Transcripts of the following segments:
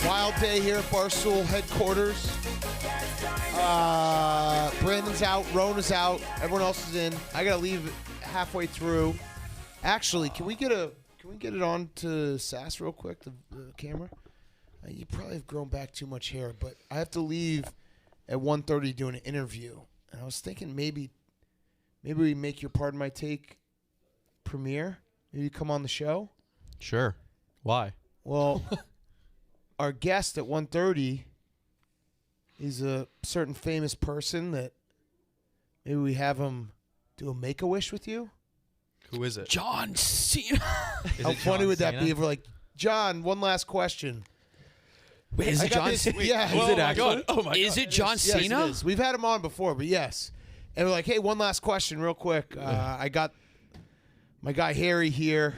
Wild day here at Barstool headquarters. Brandon's out, Rona's out, everyone else is in. I gotta leave halfway through. Actually, can we get it on to Sass real quick, the camera? You probably have grown back too much hair, but I have to leave at 1:30 doing an interview, and I was thinking maybe we make your Pardon My Take premiere. Maybe you come on the show. Sure. Why? Well, our guest at 1:30 is a certain famous person that maybe we have him do a Make-A-Wish with you. Who is it? John Cena. How funny would that be if we're like, John, one last question. Wait, is it John Cena? Yeah. Is it actually? Oh my God. Is it John Cena? Yes, it is. We've had him on before, but yes. And we're like, hey, one last question real quick. I got my guy Harry here.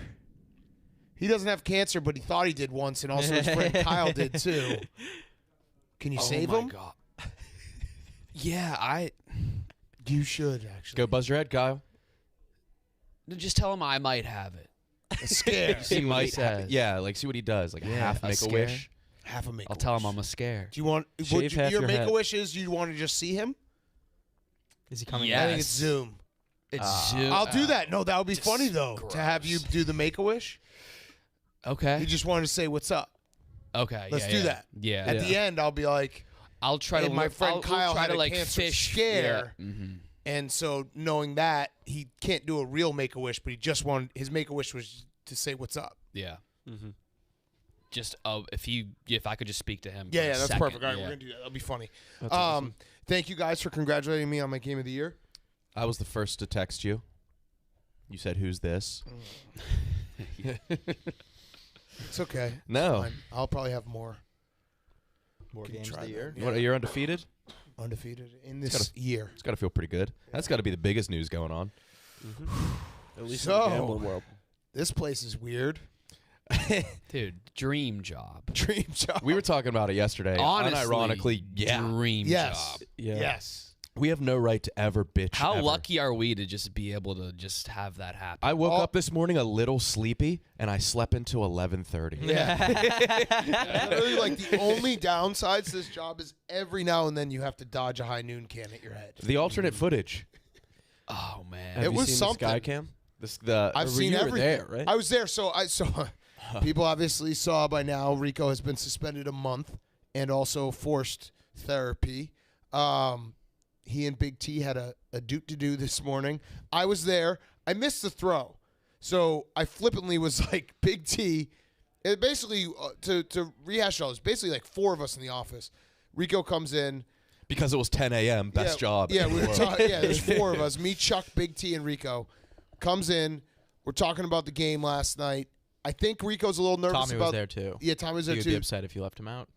He doesn't have cancer, but he thought he did once, and also his friend Kyle did too. Can you save him? God. Yeah, You should, actually. Go buzz your head, Kyle. just tell him I might have it. A scare. He might yeah, like see what he does. Like half a Make-A-Wish. Half a Make-A-Wish. I'll tell him I'm a scare. Do you want Shave half your your head. Make-A-Wish is you want to just see him? Is he coming? Yeah. I think it's Zoom. It's Zoom. I'll do that. No, that would be funny though gross. to have you do the Make-A-Wish. Okay. He just wanted to say what's up. Okay. Let's do that. Yeah. At the end, I'll be like, I'll try hey, to. my friend I'll Kyle try had to a like cancer fish scare. Yeah. Mm-hmm. And so knowing that, he can't do a real Make-A-Wish, but he just wanted his Make-A-Wish was to say what's up. Yeah. Mm-hmm. Just if I could just speak to him. Yeah, for a that's second. perfect. All right, yeah. we're gonna do that. That'll be funny. That's awesome. Thank you guys for congratulating me on my game of the year. I was the first to text you. You said, "Who's this?" It's okay. No. It's fine. I'll probably have more. More Can games of try the that. year. Yeah. What? You're undefeated. Undefeated in this year. It's got to feel pretty good. That's got to be the biggest news going on. At least So- in the gambling world. This place is weird. Dude, dream job. Dream job. We were talking about it yesterday. Honestly, Unironically, yeah. dream Yes. job. Yeah. Yes. We have no right to ever bitch. How ever. lucky are we to just be able to just have that happen? I woke up this morning a little sleepy, and I slept until 11:30. Yeah. Literally, like the only downsides to this job is every now and then you have to dodge a high noon can at your head. The alternate footage. Oh man. Have It you was seen something. The Skycam. I've seen you were everything. there, right? I was there, so I saw. People obviously saw by now Rico has been suspended a month and also forced therapy. He and Big T had a doot to do this morning. I was there. I missed the throw, so I flippantly was like, Big T. It basically to rehash all this. Basically, like four of us in the office. Rico comes in. Because it was 10 a.m. Best job. Yeah, we were talking. Yeah, there's four of us. Me, Chuck, Big T, and Rico. Comes in. We're talking about the game last night. I think Rico's a little nervous Tommy about. was there too. Yeah, Tommy was there He would too. be upset if you left him out.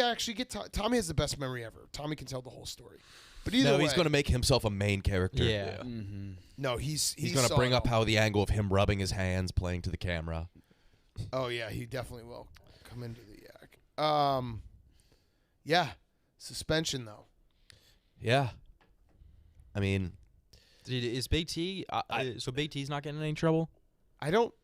Actually, Tommy has the best memory ever. Tommy can tell the whole story. But either No, way, he's going to make himself a main character. Yeah. Mm-hmm. No, he's He's going to bring up how the angle of him rubbing his hands, playing to the camera. Oh yeah, he definitely will come into the yak. Yeah, suspension though. Yeah. I mean, Is Big T? So Big T's not getting in any trouble? I don't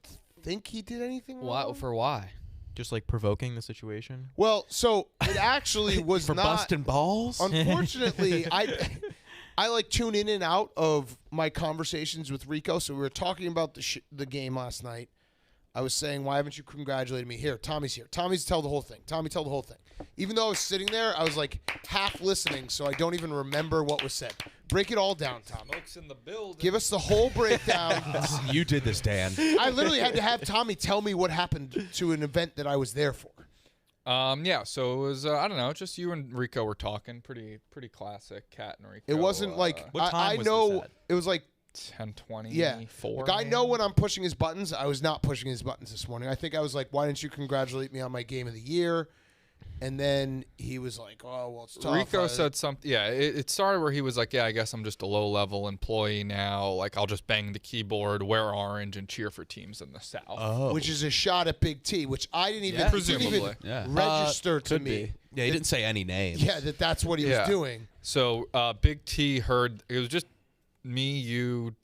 think he did anything wrong. Why? Just like provoking the situation. Well, so it actually was for not. busting balls? Unfortunately, I like tune in and out of my conversations with Rico. So we were talking about the game last night. I was saying, why haven't you congratulated me? Here, Tommy's here. Tommy's tell the whole thing. Tommy, tell the whole thing. Even though I was sitting there, I was like half listening, so I don't even remember what was said. Break it all down, Tommy. Smoke's in the building. Give us the whole breakdown. You did this, Dan. I literally had to have Tommy tell me what happened to an event that I was there for. Yeah, so it was I don't know, just you and Rico were talking, pretty classic Cat and Rico. It wasn't like What time I was know this at? it was like 10:24. yeah. Like, I know when I'm pushing his buttons. I was not pushing his buttons this morning. I think I was like, why didn't you congratulate me on my game of the year? And then he was like, oh, well, it's tough. Rico said something. Yeah, it started where he was like, yeah, I guess I'm just a low-level employee now. Like, I'll just bang the keyboard, wear orange, and cheer for teams in the South. Oh. which is a shot at Big T, which I didn't even, Yeah, it didn't even presumably. Yeah. register to could me. be. Yeah, he didn't say any names. Yeah, that's what he was doing. So Big T heard, it was just me, you,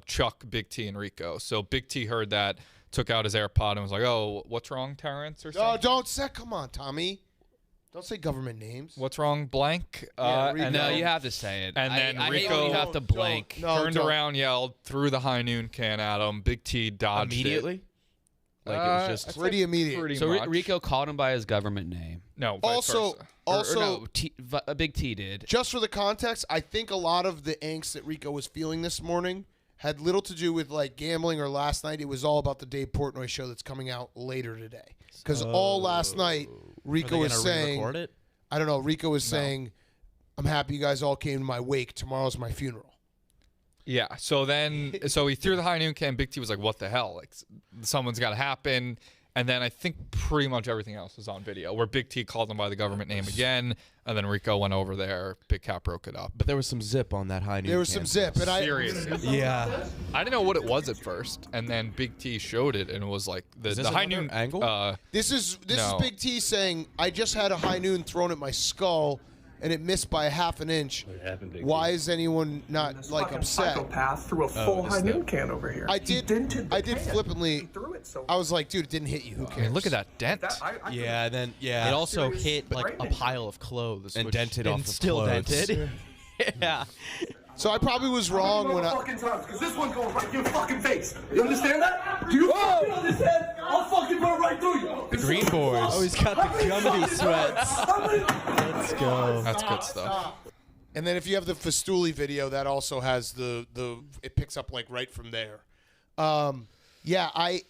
Chuck, Big T, and Rico. So Big T heard that took out his AirPod and was like, "Oh, what's wrong, Terrence?" or something. No, don't say. Come on, Tommy. Don't say government names. What's wrong, blank? Yeah, And No, then, you have to say it. and then I hate Rico- when you have to blank. turned around, yelled, threw the high noon can at him. Big T dodged Immediately? it. Like it was just I'd say pretty immediate. Pretty So much. Rico called him by his government name. No. Also, Vice versa. also, no, Big T did. just for the context, I think a lot of the angst that Rico was feeling this morning had little to do with like gambling or last night. It was all about the Dave Portnoy show that's coming out later today. Because all last night, Rico was saying, Record it? I don't know, Rico was saying, I'm happy you guys all came to my wake. Tomorrow's my funeral. Yeah. So he threw the high noon can. Big T was like, "What the hell? Like, someone's got to happen." And then I think pretty much everything else was on video, where Big T called him by the government name again, and then Rico went over there. Big Cat broke it up. But there was some zip on that high noon. There was some zip. And I, Seriously. Yeah. I didn't know what it was at first, and then Big T showed it, and it was like this the high another noon angle? This is No. Big T saying, I just had a high noon thrown at my skull and it missed by a half an inch. Why is anyone not like upset? Psychopath threw a full high noon can over here. I did flippantly. He threw it so I was like, dude, it didn't hit you. Who I cares? mean, look at that dent. Yeah, then yeah. It also Serious hit like a branding. pile of clothes. And which- dented off and of still clothes. dented. Yeah. So I probably was wrong when I. fucking times, because this one goes right in your fucking face. You understand that? Do you fucking understand? I'll fucking go right through you. The Green Boys. Oh, he's got the Gumby sweats. Let's go. That's good stuff. And then if you have the Fastuli video, that also has the it picks up like right from there. Yeah, I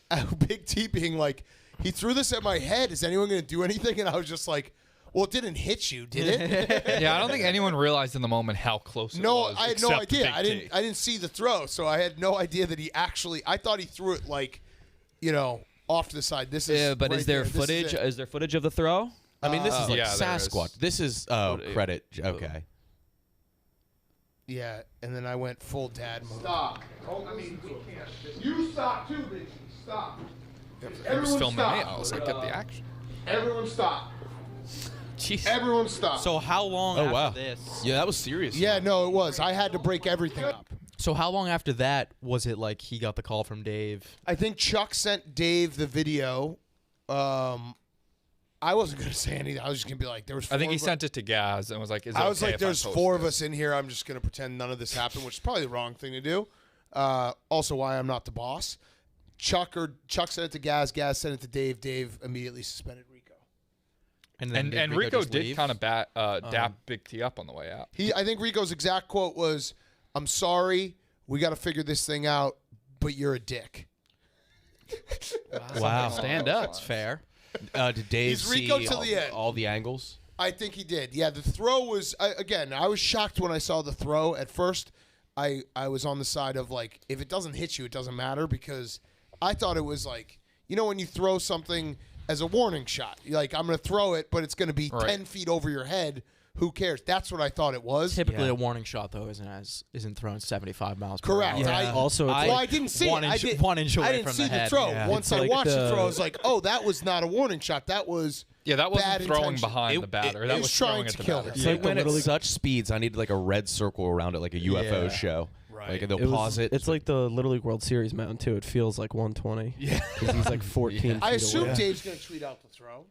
Big T being like, he threw this at my head. Is anyone going to do anything? And I was just like, well, it didn't hit you, did it? Yeah, I don't think anyone realized in the moment how close it No, was. I had no except idea. Big T. I didn't see the throw, so I had no idea that he actually. I thought he threw it like, off to the side. This is. Yeah, but right is there This is footage? it. Is there footage of the throw? I mean, this is like yeah, there is. Sasquatch. This is credit. Okay. Yeah, and then I went full dad mode. Stop. Oh, I mean, we can't. You stop too, bitch. Stop. He was filming me. I was like, get the action. Everyone stop. Jeez. Everyone stop. So how long Oh after wow. this? Yeah, that was serious. Yeah, no, it was. I had to break everything up. So how long after that was it like he got the call from Dave? I think Chuck sent Dave the video. I wasn't gonna say anything. I was just gonna be like, there was. I think he four of us- sent it to Gaz and was like, "Is it I was okay like, if I there's post 4 of this?" us in here. I'm just gonna pretend none of this happened, which is probably the wrong thing to do. Also, why I'm not the boss. Chuck sent it to Gaz. Gaz sent it to Dave. Dave immediately suspended Rico. And then And did Rico just did leave? kind of dap Big T up on the way out. I think Rico's exact quote was, "I'm sorry, we got to figure this thing out, but you're a dick." Wow. Stand up. That's fair. Did Dave He's Rico see till the end. all the angles? I think he did. Yeah, the throw was again. I was shocked when I saw the throw. At first, I was on the side of like, if it doesn't hit you, it doesn't matter, because I thought it was like, when you throw something as a warning shot, you're like, I'm going to throw it, but it's going to be Right. 10 feet over your head. Who cares? That's what I thought it was. Typically, a warning shot though isn't thrown 75 miles per Correct. hour. I, Also, it's well, I didn't see one it. inch- I did, 1 inch I away didn't from see the the head. throw. Yeah. Once It's I like watched the the- throw, I was like, oh, that was not a warning shot. That was Yeah, that wasn't bad throwing intention. behind the batter. it That was was trying throwing to at the kill batter. it. It's like like the when at Little League- such speeds, I need like a red circle around it, like a UFO show. Right. Like they'll pause it. It's like the Little League World Series mound too. It feels like 120. Yeah. Because he's like 14 I feet assume away. Dave's going to tweet out the throw.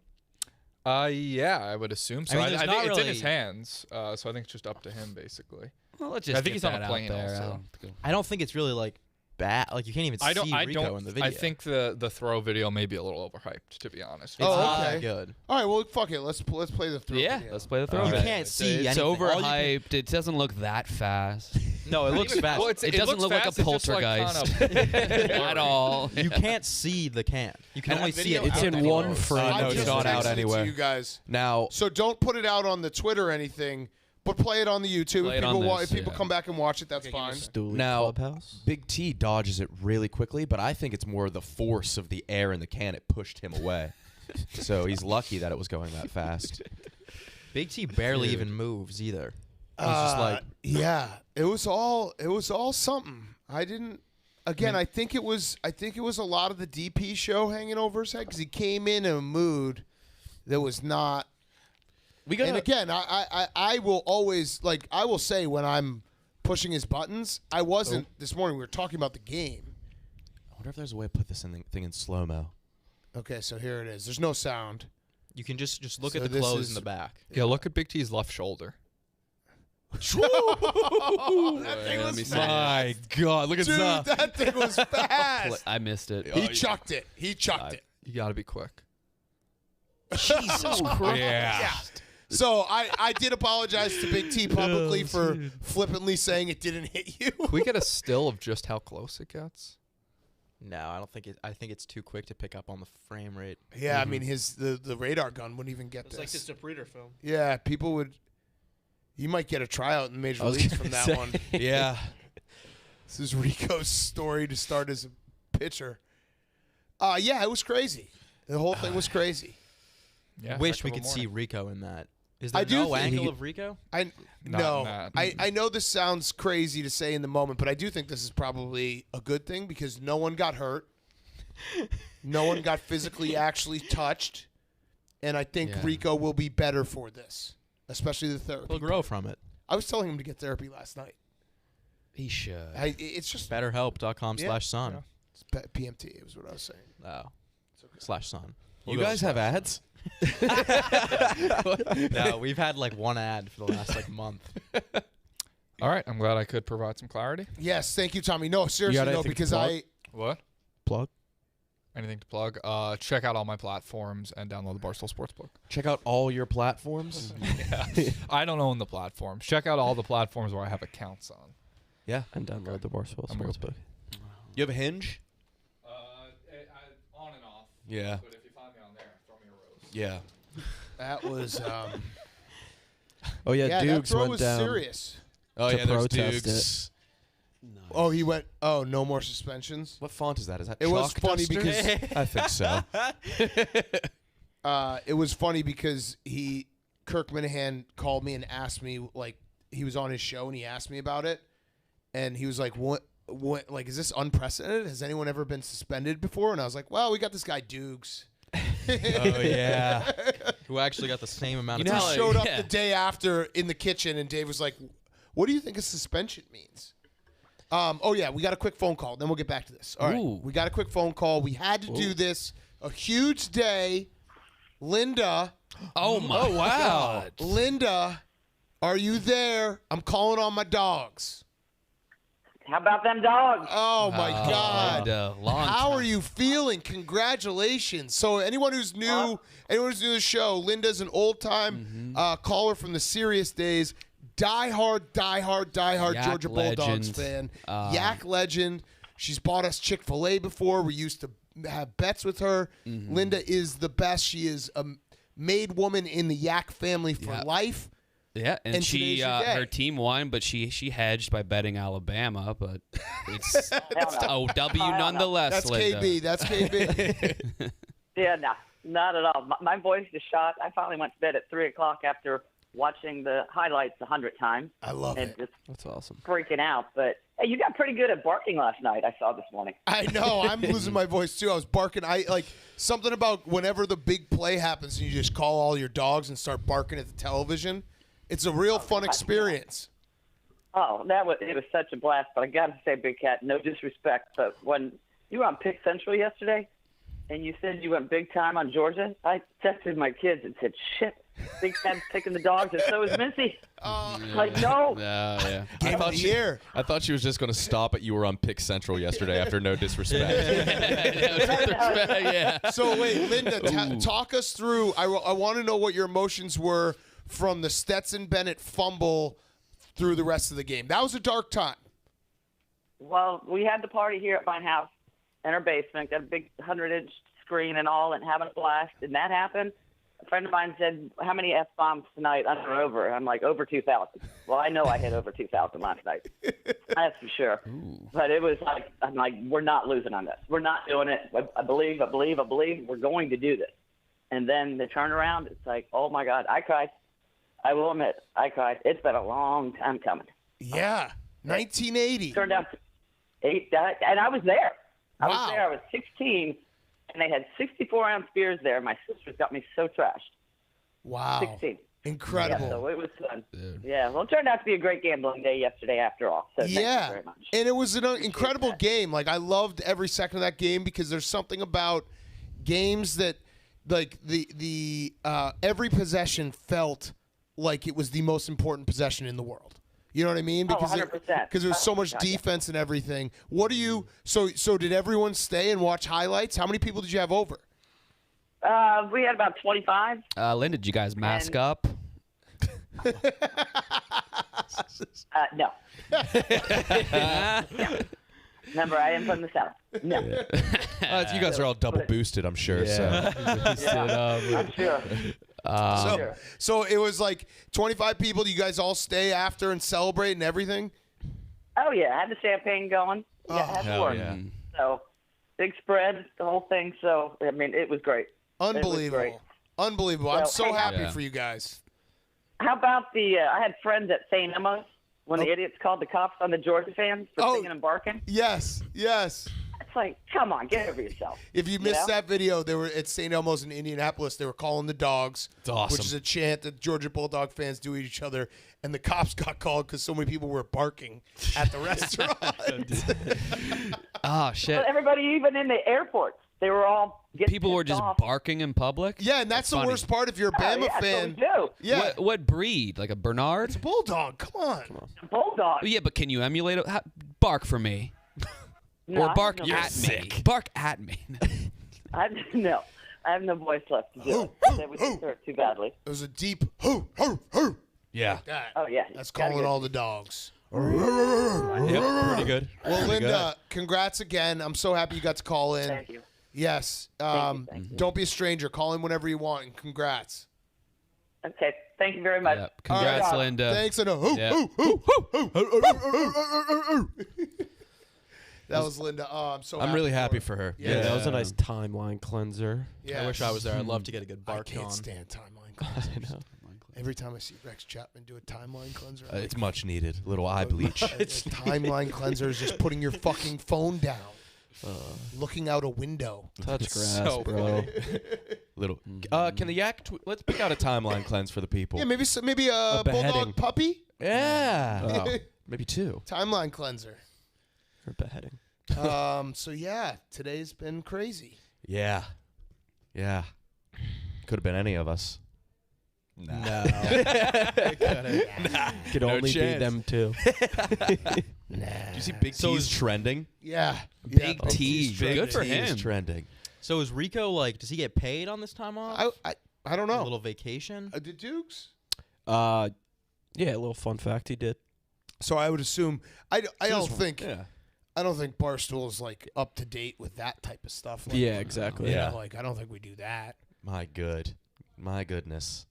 Yeah, I would assume so. I mean, I there's think not it's in his really- hands, so I think it's just up to him, basically. Well, let's just I think get he's on a that out plane there. also. I don't think it's really like bad. Like you can't even I see Rico in the video. I think the throw video may be a little overhyped, to be honest. it's Oh, not okay. that good. All right, well, fuck it. Let's play the throw. Yeah, video. let's play the throw. You video. can't see It's anything. All you can- overhyped. It doesn't look that fast No, it looks fast. Well, It doesn't looks look like a fast, it's just, like, poltergeist. kinda at all. You can't see the can. You can And only that see it. video It's out in the one close. frame. I no, it's just not out texted it anywhere. to you guys. Now, So don't put it out on the Twitter or anything, but play it on the YouTube. Play If it on people, this, if people yeah. come back and watch it, that's fine. Stooley Now, Clubhouse. Big T dodges it really quickly, but I think it's more the force of the air in the can. It pushed him away. So he's lucky that it was going that fast. Big T barely even moves either. He's just like Yeah, it was all something. I didn't. Again, I think it was a lot of the DP show hanging over his head because he came in a mood that was not. We got And again, I will always I will say when I'm pushing his buttons, I wasn't this morning. We were talking about the game. wonder if there's a way to put this thing in slow-mo. Okay, so here it is. There's no sound. You can just look So at the this clothes is- in the back. Yeah, look at Big T's left shoulder. That thing let was me see. My God, look at Dude, that. that thing was fast. I missed it. He chucked it. He chucked it. You got to be quick. Jesus Christ. Yeah. So I did apologize to Big T publicly for flippantly saying it didn't hit you. Can we get a still of just how close it gets? No, I don't think it. I think it's too quick to pick up on the frame rate. Yeah, I mean the radar gun wouldn't even get It's this. like just a breeder film. Yeah, people would. You might get a tryout in the major I was leagues gonna from that say. one. Yeah. This is Rico's story to start as a pitcher. Yeah, it was crazy. The whole thing was crazy. Yeah. Wish heck we of a could see morning. Rico in that. Is I there do no think angle he- of Rico? I Not no, in that. I know this sounds crazy to say in the moment, but I do think this is probably a good thing because no one got hurt, no one got physically actually touched, and I think Yeah. Rico will be better for this, especially the therapy. He'll grow from it. I was telling him to get therapy last night. He should. It's just BetterHelp.com/son. it's PMT. Was what I was saying. Oh. /son. You guys have ads? No, we've had like one ad for the last like month. All right. I'm glad I could provide some clarity. Yes, thank you, Tommy. No, seriously, no, anything to because plug? I. What? Plug. Anything to plug? Check out all my platforms and download the Barstool Sportsbook. Check out all your platforms. I don't own the platforms. Check out all the platforms where I have accounts on. Yeah. And download the Barstool I'm real Sportsbook. You have a Hinge? On and off. Yeah. But if you find me on there, throw me a rose. Yeah. That was. Oh yeah, Yeah, that Dukes throw went was down. serious. Oh, To yeah, there's protest Dukes. Oh, he went. Oh, no more suspensions. What font is that? Is that It was Chalk funny Duster? because- I think so. It was funny because Kirk Minahan called me and asked me, like, he was on his show and he asked me about it, and he was like, "What? Like, is this unprecedented? Has anyone ever been suspended before?" And I was like, "Well, we got this guy Dukes." Oh, yeah. Who actually got the same amount You of know time. how- Showed up yeah. the day after in the kitchen, and Dave was like, "What do you think a suspension means?" Oh yeah, we got a quick phone call. Then we'll get back to this. All right, Ooh. we got a quick phone call. We had to do this. A huge day. Linda, Oh my God. Linda, are you there? I'm calling on my dogs. How about them dogs? Oh my God. Long How time. are you feeling? Congratulations. So anyone who's new to the show, Linda's an old-time caller from the Serious days. Die-hard Yak Georgia Bulldogs legend. fan. Yak legend. She's bought us Chick-fil-A before. We used to have bets with her. Linda is the best. She is a made woman in the Yak family for Yep. life. Yeah, and And she today's your day. her team won, but she hedged by betting Alabama. But it's a W nonetheless. That's Linda. KB. That's KB. Yeah, no, not at all. My voice is shot. I finally went to bed at 3 o'clock after watching the highlights 100 times I love and it. just That's awesome. freaking out. But hey, you got pretty good at barking last night. I saw this morning. I know. I'm losing my voice too. I was barking. I like something about whenever the big play happens and you just call all your dogs and start barking at the television. It's a real fun experience. Oh, it was such a blast. But I got to say, Big Cat, no disrespect, but when you were on Pick Central yesterday and you said you went big time on Georgia, I texted my kids and said, "Shit, Big Cat's picking the dogs, and so is Missy." Like, no. Yeah. Game of the year. I thought she was just going to stop at you were on Pick Central yesterday after no disrespect. yeah. So wait, Linda, talk us through. I want to know what your emotions were from the Stetson Bennett fumble through the rest of the game. That was a dark time. Well, we had the party here at my house in our basement, got a big 100-inch screen and all, and having a blast. And that happened. A friend of mine said, "How many F-bombs tonight, under or over?" I'm like, "Over 2,000. Well, I know I hit over 2,000 last night. That's for sure. But it was like, I'm like, we're not losing on this. We're not doing it. I believe. We're going to do this. And then the turnaround, it's like, oh, my God, I cried. I will admit, I cried. It's been a long time coming. Yeah, 1980. Turned out and I was there. I Wow. was there. I was 16, and they had 64-ounce beers there. My sisters got me so trashed. Wow. 16. Incredible. Yeah, so it was fun. Yeah, well, it turned out to be a great gambling day yesterday after all. So thank you very much. And it was an incredible game. Like, I loved every second of that game because there's something about games that, like, the every possession felt like it was the most important possession in the world. You know what I mean? Because 100%. Because there was so much defense and everything. What do you? So did everyone stay and watch highlights? How many people did you have over? We had about 25. Linda, did you guys mask up? No. Remember, I am from the South. No. You guys are all double boosted, I'm sure. Yeah. I'm sure. So it was like 25 people. Do you guys all stay after and celebrate and everything? Oh, yeah. I had the champagne going. Yeah, I had to work. yeah. So, big spread, the whole thing. So, I mean, it was great. Unbelievable. Unbelievable. I'm so hey, happy for you guys. How about I had friends at St. Emma's when the idiots called the cops on the Georgia fans for singing and barking. Yes. It's like, come on, get over yourself. If you missed that video, they were at St. Elmo's in Indianapolis. They were calling the dogs, which is a chant that Georgia Bulldog fans do at each other. And the cops got called because so many people were barking at the restaurant. Oh, shit. But everybody, even in the airports, they were all getting People were just off. barking in public? Yeah, and that's the funny. worst part if you're a Bama fan. So Yeah. What breed? Like a Bernard? It's a Bulldog. Come on. Bulldog. Yeah, but can you emulate it? Bark for me. No, Or bark I have no at voice. me. Bark at me. No, I have no voice left to do it. That would hurt too badly. It was a deep hoo, hoo, hoo. Yeah. That. Oh, yeah. That's Gotta calling get- all the dogs. Yep, pretty good. Well, Linda, congrats again. I'm so happy you got to call in. Thank you. Yes. Thank you. Don't be a stranger. Call in whenever you want, and congrats. Okay, thank you very much. Yep. Congrats, All right. Linda. Thanks, and a hoo, Yeah. hoo, hoo, hoo, hoo, hoo, hoo. That was Linda. Oh, I'm so I'm really happy for her. for her. Yeah. That was a nice timeline cleanser. Yeah. I wish I was there. I'd love to get a good I bark can't on. stand timeline cleansers. Every time I see Rex Chapman do a timeline cleanser, I'm It's much needed. A little eye bleach. timeline cleanser is just putting your fucking phone down, looking out a window. Touch grass, so bro. Little. Can the yak? Let's pick out a timeline cleanse for the people. Yeah, maybe a beheading. bulldog puppy Yeah. Maybe two. timeline cleanser. Or beheading. So yeah, today's been crazy. Yeah. Yeah. Could have been any of us. No. Could No only be chance. them two. Did you see Big T's trending? Yeah, Big yeah, T. T's Good for trending. him. He's trending. So is Rico does he get paid on this time off? I don't A know. little vacation? Did Dukes? Yeah, a little fun fact he did. So I would assume I don't think Yeah. I don't think Barstool is like up to date with that type of stuff. Like, Yeah, exactly. you know, Yeah. like I don't think we do that. My goodness.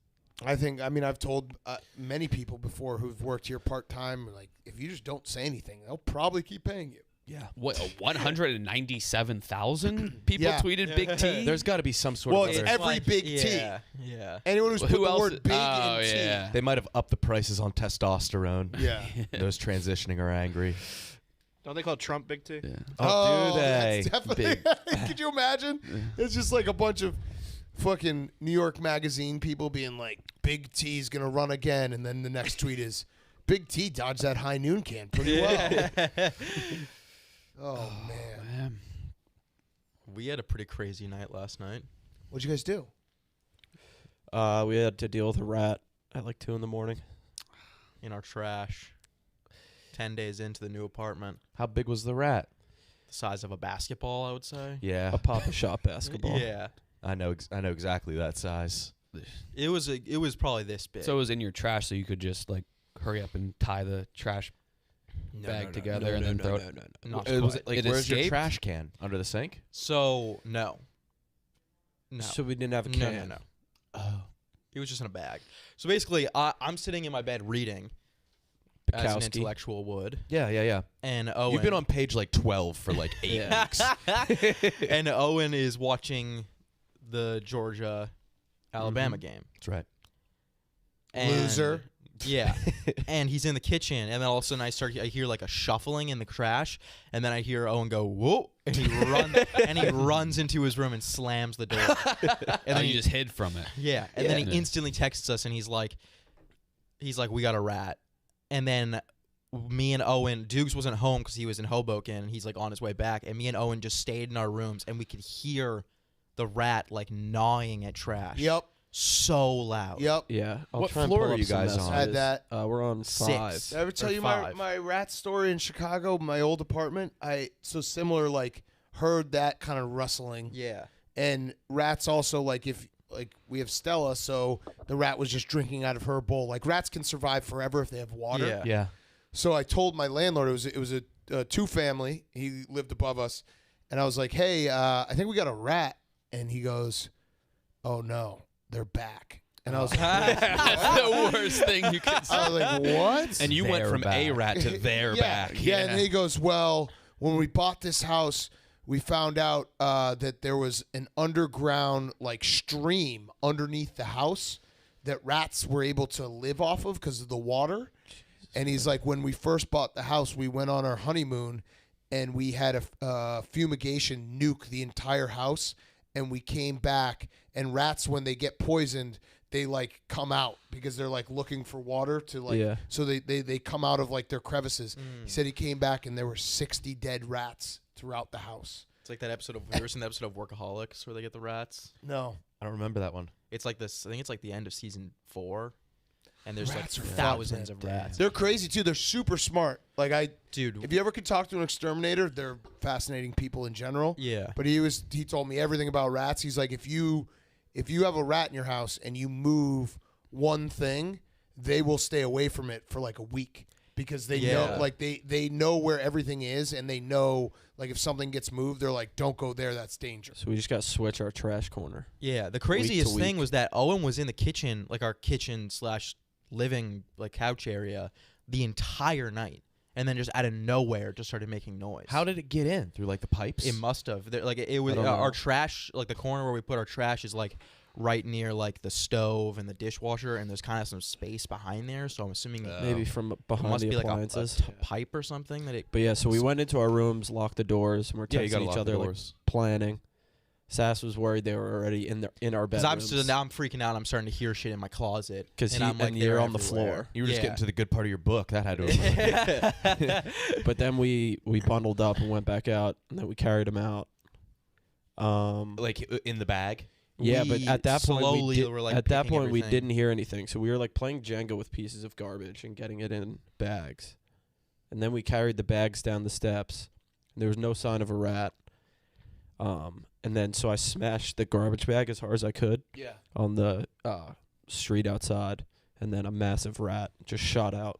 I mean, I've told many people before who've worked here part time, like if you just don't say anything, they'll probably keep paying you. Yeah. What, 197,000 people Yeah. tweeted Big T? There's got to be some sort Well, of it's other- every big T. Yeah. Yeah. Anyone who's Who put the else? word big Oh, in T. yeah. They might have upped the prices on testosterone. Yeah. Those transitioning are angry. Don't they call Trump Big T? Oh, do they? That's definitely. Could you imagine? It's just like a bunch of fucking New York Magazine people being like, "Big T's gonna run again," and then the next tweet is, "Big T dodged that high noon can pretty well." Oh man, We had a pretty crazy night last night. what'd you guys do? We had to deal with a rat at like 2 a.m. In our trash. 10 days into the new apartment. How big was the rat? The size of a basketball, I would say. Yeah. A Papa Shop basketball. Yeah. I know exactly that size. It was probably this big. So it was in your trash, so you could just like hurry up and tie the trash bag together and then throw it. Not It was quite. like, It where's your escaped? trash can? Under the sink? So no. No. So we didn't have a no, can. no, no. Oh. It was just in a bag. So basically, I'm sitting in my bed reading, as an Bukowski. intellectual would, Yeah. and Owen. You've been on page like 12 for like 8 Yeah. weeks. and Owen is watching the Georgia Alabama game. That's right. And Loser. Yeah, and he's in the kitchen, and then all of a sudden I hear like a shuffling in the trash, and then I hear Owen go whoa, and he runs into his room and slams the door. And then you just hid from it. Yeah, and then he instantly texts us, and he's like, we got a rat, and then me and Owen, Dukes wasn't home because he was in Hoboken, and he's like on his way back, and me and Owen just stayed in our rooms, and we could hear the rat like gnawing at trash. Yep. So loud. Yep. Yeah. I'll What try and floor pull are up you some guys on? messages. Had that. We're on 5. 6. Did I ever tell Or you 5. my rat story in Chicago, my old apartment? So similar, like heard that kind of rustling. Yeah. And rats also like we have Stella, so the rat was just drinking out of her bowl. Like rats can survive forever if they have water. Yeah. Yeah. So I told my landlord it was a 2-family. He lived above us, and I was like, "Hey, I think we got a rat." And he goes, "Oh no, they're back." And I was like, That's the worst thing you could say. I was like, "What?" And you went They're from a back. rat to their back. Yeah, and he goes, "Well, when we bought this house, we found out that there was an underground like stream underneath the house that rats were able to live off of because of the water." And he's like, when we first bought the house, we went on our honeymoon, and we had a fumigation nuke the entire house, and we came back, and rats, when they get poisoned, they like come out because they're like looking for water to like, so they come out of like their crevices. He said he came back and there were 60 dead rats throughout the house. It's like that episode of, have you ever seen the episode of Workaholics where they get the rats? No. I don't remember that one. It's like this, I think it's like the end of season 4. And there's Rats are like fucked, thousands man. of rats. They're crazy too. They're super smart. Like Dude. if you ever could talk to an exterminator, they're fascinating people in general. Yeah. But he told me everything about rats. He's like, if you have a rat in your house and you move one thing, they will stay away from it for like a week because they know, like they know where everything is, and they know like if something gets moved, they're like, don't go there. That's dangerous. So we just got to switch our trash corner. Yeah. The craziest week. thing was that Owen was in the kitchen, like our kitchen / living like couch area, the entire night, and then just out of nowhere just started making noise. How did it get in? Through like the pipes? It must have. Like it was I don't know. our trash, like the corner where we put our trash is like right near like the stove and the dishwasher, and there's kind of some space behind there. So I'm assuming Maybe from it behind must the be like appliances. a pipe or something that it. But yeah, so we went into our rooms, locked the doors, and we're Yeah, you gotta texting each lock the other, like doors. planning. Sass was worried they were already in our Because bedrooms. now I'm freaking out. I'm starting to hear shit in my closet. Because and I'm like, you're they're on the everywhere. floor. You were just Yeah. getting to the good part of your book. That had to have But then we bundled up and went back out, and then we carried him out. like in the bag. Yeah, but at that point, slowly were, like, at that picking point we everything. didn't hear anything. So we were like playing Jenga with pieces of garbage and getting it in bags. And then we carried the bags down the steps. And there was no sign of a rat. And then so I smashed the garbage bag as hard as I could on the street outside. And then a massive rat just shot out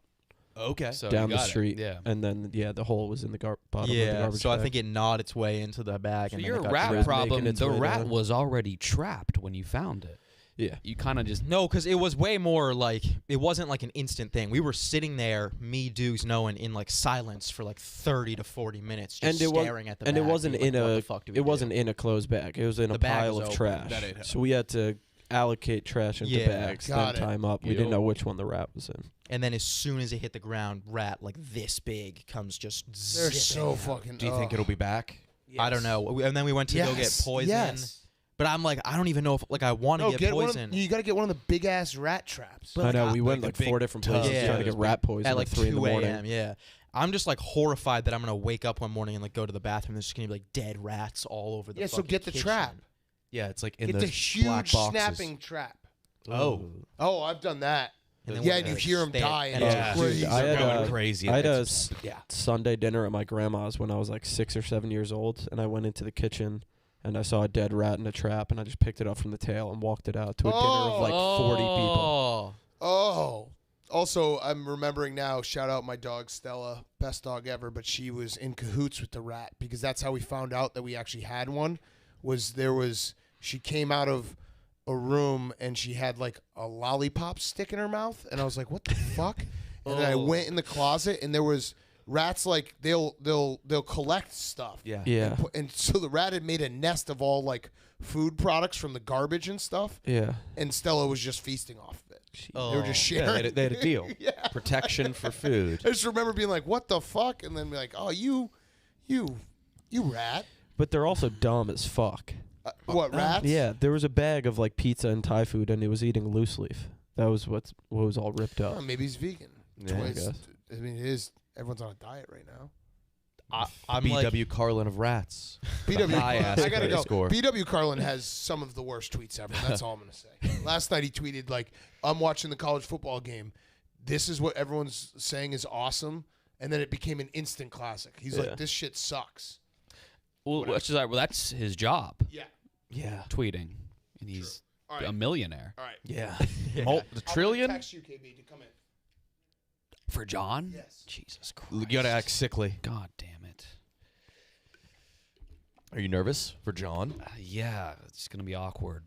Okay. So down you the got it. street. Yeah. And then, the hole was in the bottom of the Yeah, garbage so bag. I think it gnawed its way into the bag. So and then your it got rat trapped. problem, making its the way rat down. was already trapped when you found it. Yeah. You kind of just No, because it was way more like, it wasn't like an instant thing. We were sitting there, me, Dukes, Noah, in like silence for like 30 to 40 minutes, just staring at the bag. And it wasn't being like, in what a the fuck do we it wasn't do? in a closed bag. It was in The a bag pile was of open. trash. That ain't So we had to allocate trash into Yeah. bags, Got then it. time up. We didn't know which one the rat was in. And then as soon as it hit the ground, rat like this big comes just They're zipping so out. fucking. Do you think it'll be back? I don't know. And then we went to go get poison. Yes. But I'm like, I don't even know if like I want to No, get one poison. you got to get one of the big ass rat traps. I know. We went like like a 4 big different tub. places Yeah. trying to get rat poison at like 3 in the 2 morning. a.m. Yeah. I'm just like horrified that I'm gonna wake up one morning and like go to the bathroom. There's just gonna be like dead rats all over the. Yeah, so fucking get the kitchen. trap. Yeah, it's like in Get those the huge black boxes. snapping trap. Oh. Oh, I've done that. And then Yeah, we're and you gonna hear 'em stay- die, and and it's it's crazy. I had, going crazy. I had a It's- yeah. Sunday dinner at my grandma's when I was like 6 or 7 years old, and I went into the kitchen and I saw a dead rat in a trap, and I just picked it up from the tail and walked it out to a dinner of like 40 people. Oh. Oh. Also, I'm remembering now, shout out my dog Stella, best dog ever, but she was in cahoots with the rat because that's how we found out that we actually had one. She came out of a room and she had like a lollipop stick in her mouth, and I was like, what the fuck? And then I went in the closet and there was rats, like they'll collect stuff. Yeah. Yeah. And so the rat had made a nest of all like food products from the garbage and stuff, Yeah. and Stella was just feasting off of it. They were just Yeah, sharing. they had a deal. Yeah. Protection for food. I just remember being like, "What the fuck?" and then be like, "Oh, you rat." But they're also dumb as fuck. What rats? Yeah, there was a bag of like pizza and Thai food, and he was eating loose leaf. That was what was all ripped up. Oh, maybe he's vegan. Yeah, I It's- guess. I mean, it is. Everyone's on a diet right now. I'm like, BW Carlin of rats. BW, High ass I gotta credit go. score. BW Carlin has some of the worst tweets ever. That's all I'm gonna say. Last night he tweeted like, "I'm watching the college football game. This is what everyone's saying is awesome," and then it became an instant classic. He's Yeah. like, "This shit sucks." Well, that's his job, Yeah. Yeah. tweeting, and he's All right. a millionaire. All right. Yeah. Yeah. The I'm gonna trillion? text you, KB, to come in. For John? Yes. Jesus You Christ. gotta act sickly. God damn it. Are you nervous for John? Yeah, it's gonna be awkward.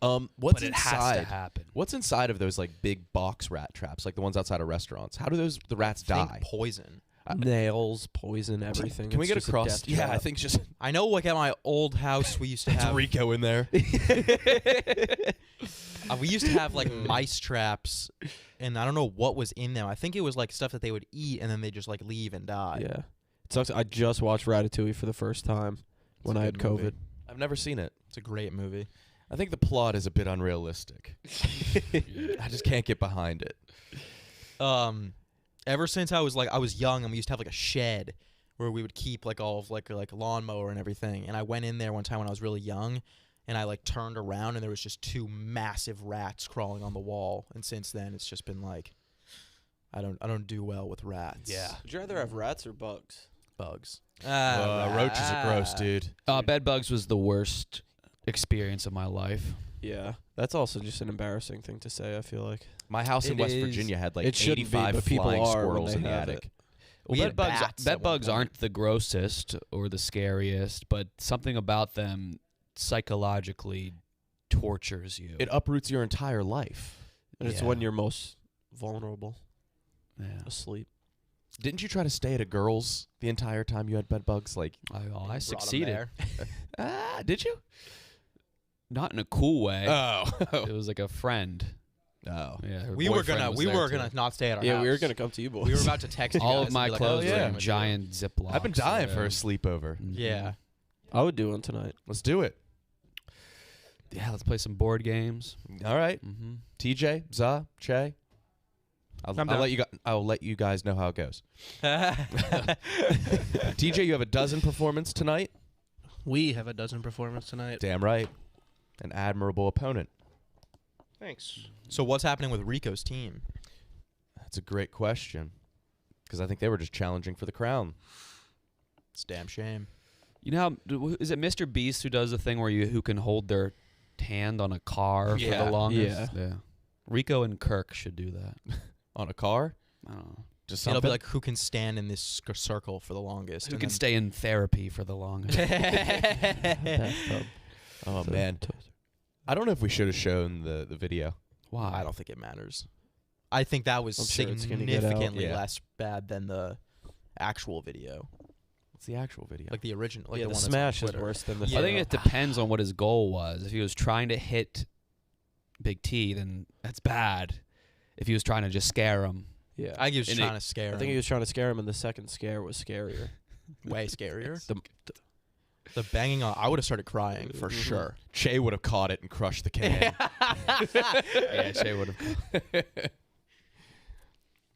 What's But it inside? has to happen. What's inside of those like big box rat traps, like the ones outside of restaurants? How do the rats think die? poison. Nails, poison, everything. Can we It's get just a across? death Yeah, trap. I think just I know, like at my old house, we used to have Rico in there. we used to have like mice traps, and I don't know what was in them. I think it was like stuff that they would eat and then they just like leave and die. Yeah. It sucks. I just watched Ratatouille for the first time when a I had good movie. COVID. I've never seen it. It's a great movie. I think the plot is a bit unrealistic. I just can't get behind it. Ever since I was young, and we used to have like a shed where we would keep like all of like lawnmower and everything. And I went in there one time when I was really young, and I like turned around and there was just two massive rats crawling on the wall. And since then, it's just been like, I don't do well with rats. Yeah. Would you rather have rats or bugs? Bugs. Roaches are gross, dude. Bed bugs was the worst experience of my life. Yeah. That's also just an embarrassing thing to say, I feel like. My house in It West is. Virginia had like It shouldn't be, 85 but people flying are when squirrels they in the have attic. it. Well, We had bed bats bugs, at one point. aren't the grossest or the scariest, but something about them psychologically tortures you. It uproots your entire life. And it's Yeah. when you're most vulnerable, Yeah. asleep. Didn't you try to stay at a girl's the entire time you had bed bugs? Like, I Brought 'em succeeded. there. did you? Not in a cool way. Oh. It was like a friend. Oh. Yeah, her We were boyfriend gonna was we there were too. gonna not stay at our Yeah, house. we were going to come to you boys. We were about to text you All guys of my and be like, clothes oh, were yeah. in giant Ziplocs. I've been dying for a Yeah. sleepover. Mhm. Yeah. I would do one tonight. Let's do it. Yeah, let's play some board games. All right. Mm-hmm. TJ, Za, Che. I'm I'll down. let you guys know how it goes. TJ, you have a dozen performance tonight. We have a dozen performance tonight. Damn right. An admirable opponent. Thanks. So what's happening with Rico's team? That's a great question. Because I think they were just challenging for the crown. It's a damn shame. You know how is it Mr. Beast who does the thing where who can hold their hand on a car for Yeah. the longest? Yeah. Rico and Kirk should do that. On a car? I don't know. Just It'll something? be like who can stand in this circle for the longest. Who and can then- stay in therapy for the longest? Oh, man. I don't know if we should have shown the video. Why? I don't think it matters. I think that was I'm sure it's gonna get out. significantly Yeah. less bad than the actual video, What's the actual video? like the original. Like yeah, the the one smash that's is on Twitter. worse than the Yeah. I think photo. it depends on what his goal was. If he was trying to hit Big T, then that's bad. If he was trying to just scare him, Yeah. I think he was And trying to scare I him. think he was trying to scare him, and the second scare was scarier. way scarier. The- The banging on, I would have started crying for Mhm. sure. Che would have caught it and crushed the can. yeah, Shay would have.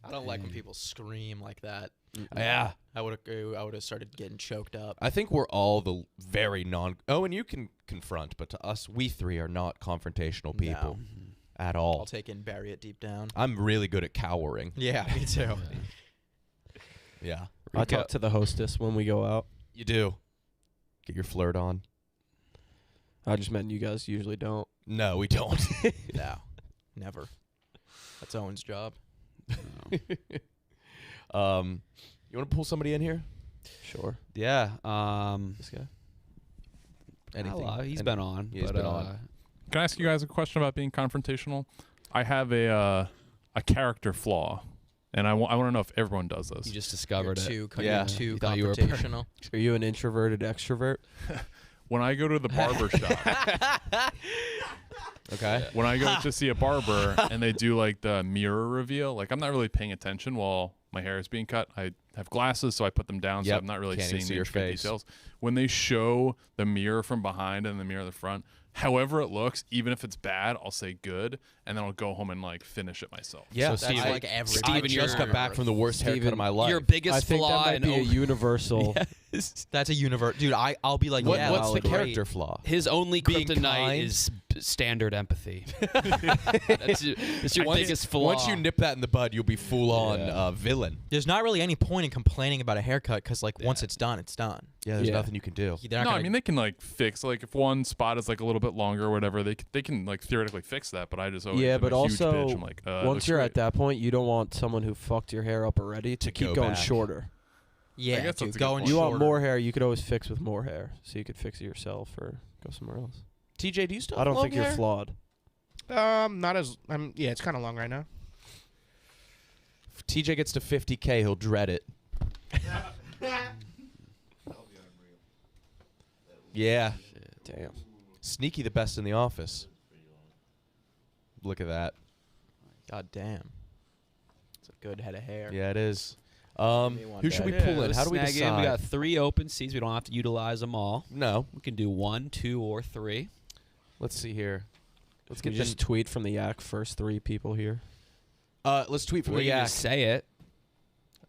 I don't like when people scream like that. Yeah. I would have started getting choked up. I think we're all the very Oh, and you can confront, but to us, we three are not confrontational people at I'll all. take it and bury it deep down. I'm really good at cowering. Yeah, me too. Yeah. I talk to the hostess when we go out. You do. Get your flirt on. I just meant you guys usually don't. No, we don't. No, never. That's Owen's job. You want to pull somebody in here? Sure. Yeah. This guy? He's been on. Yeah, he's but, been on. Can I ask you guys a question about being confrontational? I have a character flaw, and I want to know if everyone does this. You just discovered it. You're Yeah. too You thought you were confrontational. Are you an introverted extrovert? When I go to the barber shop, Okay. When I go to see a barber and they do like the mirror reveal, like I'm not really paying attention while my hair is being cut. I have glasses, so I put them down, so Yep. I'm not really Can't even seeing see the your intricate face. details. When they show the mirror from behind and the mirror in the front, however it looks, even if it's bad, I'll say good, and then I'll go home and like finish it myself. Yeah. So that's like every I just got back from the worst haircut of my life. Your biggest I think flaw that might in be a universal. That's a universe, dude. I'll be like, yeah, What's the great. character flaw? his only Being kryptonite kind? is standard empathy. That's your biggest flaw. Once you nip that in the bud, you'll be full on villain. There's not really any point in complaining about a haircut because like once it's done, it's done. Yeah, there's Yeah. nothing you can do. They're not No, gonna, I mean they can like fix like if one spot is like a little bit longer or whatever, they can like theoretically fix that. But I just always Yeah, am but a huge also bitch. I'm like, once looks you're great. at that point, you don't want someone who fucked your hair up already to keep go going back. shorter. yeah, guess dude, that's a good going point. You shorter. want more hair, you could always fix with more hair, so you could fix it yourself or go somewhere else. TJ, do you still? I don't have think long you're hair? flawed. Not as. Yeah, it's kind of long right now. If TJ gets to 50K, he'll dread it. Yeah. Damn. Sneaky the best in the office. Look at that. God damn, it's a good head of hair. Yeah, it is. one Who should we day. pull in? How do we snag decide? We got 3 open seats. We don't have to utilize them all. No. We can do 1, 2, or 3. Let's see here. Let's Can get you just tweet from the Yak first 3 people here? let's tweet from Or the you Yak. just say it.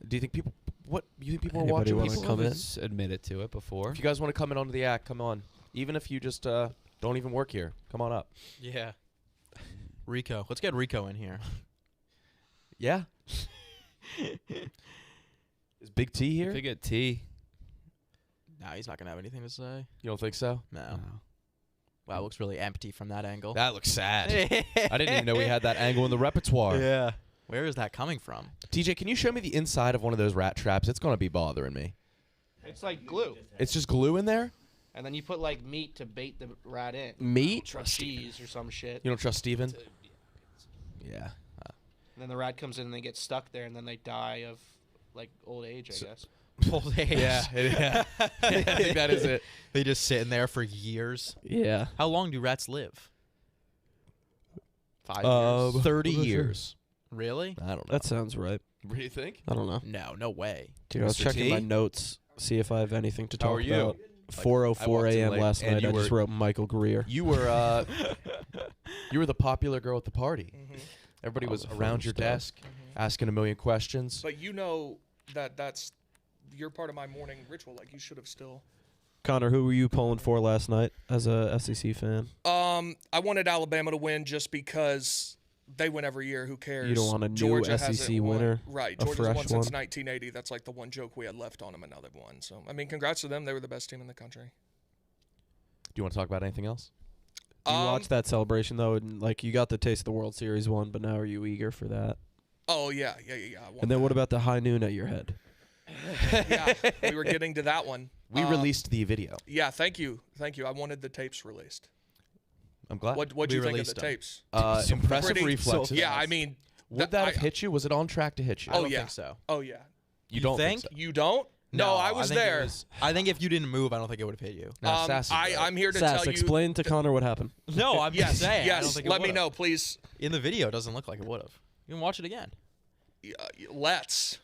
Do you think people? What you think people are Anybody watching? wanna People? come in? Has admitted to it before. If you guys want to come in onto the Yak, come on. Even if you just don't even work here, come on up. Yeah. Rico, let's get Rico in here. Yeah. Is Big T here? If you get T. No, he's not gonna have anything to say. You don't think so? No. Wow, it looks really empty from that angle. That looks sad. I didn't even know we had that angle in the repertoire. Yeah. Where is that coming from? TJ, can you show me the inside of one of those rat traps? It's gonna be bothering me. It's like glue, It's just glue in there? and then you put like meat to bait the rat in. Meat? Or cheese or some shit. You don't trust Steven? Yeah. And then the rat comes in and they get stuck there, and then they die of like old age, I guess. Old age. Yeah. I think that is it. They just sit in there for years. Yeah. How long do rats live? 5 years. 30 years. Really? I don't know. That sounds right. What do you think? I don't know. No, no way. Dude, I was Mr. checking T? my notes, see if I have anything to talk How are you? about. I 4:04 walked in a.m. late, last and night. you I just were- wrote Michael Greer. You were the popular girl at the party. Everybody was the around fun your stuff. desk asking a million questions. But you know that's you're part of my morning ritual. Like you should have still. Connor, who were you pulling for last night as a SEC fan? I wanted Alabama to win just because they win every year. Who cares? You don't want a new Georgia SEC hasn't won. winner, Right. a Georgia's fresh won since one? 1980. That's like the one joke we had left on them, and now they've won. So I mean, congrats to them. They were the best team in the country. Do you want to talk about anything else? Did you watch that celebration though? And like you got the taste of the World Series one, but now are you eager for that? Oh yeah. I want And then that. what about the high noon at your head? Yeah, we were getting to that one. We released the video. Yeah, thank you. I wanted the tapes released. I'm glad. What do We you think of released the them. tapes? Impressive Pretty- reflexes. Yeah, I mean, Would that have hit you? Was it on track to hit you? Oh, I don't yeah. think so. Oh yeah. You don't think? so? You don't? No, I was think it there. I think if you didn't move, I don't think it would have hit you. Nah, Sassy, bro. I'm here to Sass, tell you. explain to Connor what happened. No, I'm Yes, just saying. I don't yes. think it Let me would've. know, please. In the video, it doesn't look like it would have. You can watch it again. Let's.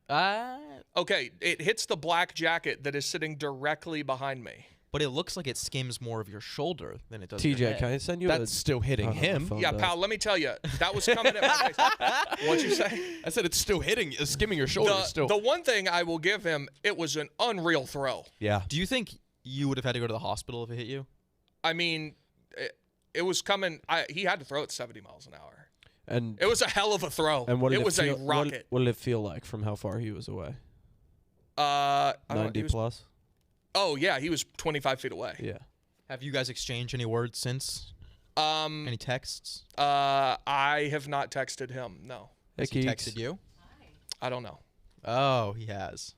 Uh, Okay, it hits the black jacket that is sitting directly behind me. but it looks like it skims more of your shoulder than it does your TJ, head. can I send you That's still hitting I don't know, him. the phone Yeah, does. pal, let me tell you, that was coming at my face. What'd you say? I said it's still hitting, skimming your shoulder. Still. The one thing I will give him, it was an unreal throw. Yeah. Do you think you would have had to go to the hospital if it hit you? I mean, it was coming. He had to throw it 70 miles an hour. And It was a hell of a throw. and what did it was feel, a rocket. What did it feel like from how far he was away? I don't know, 90 he was- plus. Oh yeah, he was 25 feet away. Yeah. Have you guys exchanged any words since? Any texts? I have not texted him. No, Hey, Has he Keeks. texted you? I don't know. Oh, he has.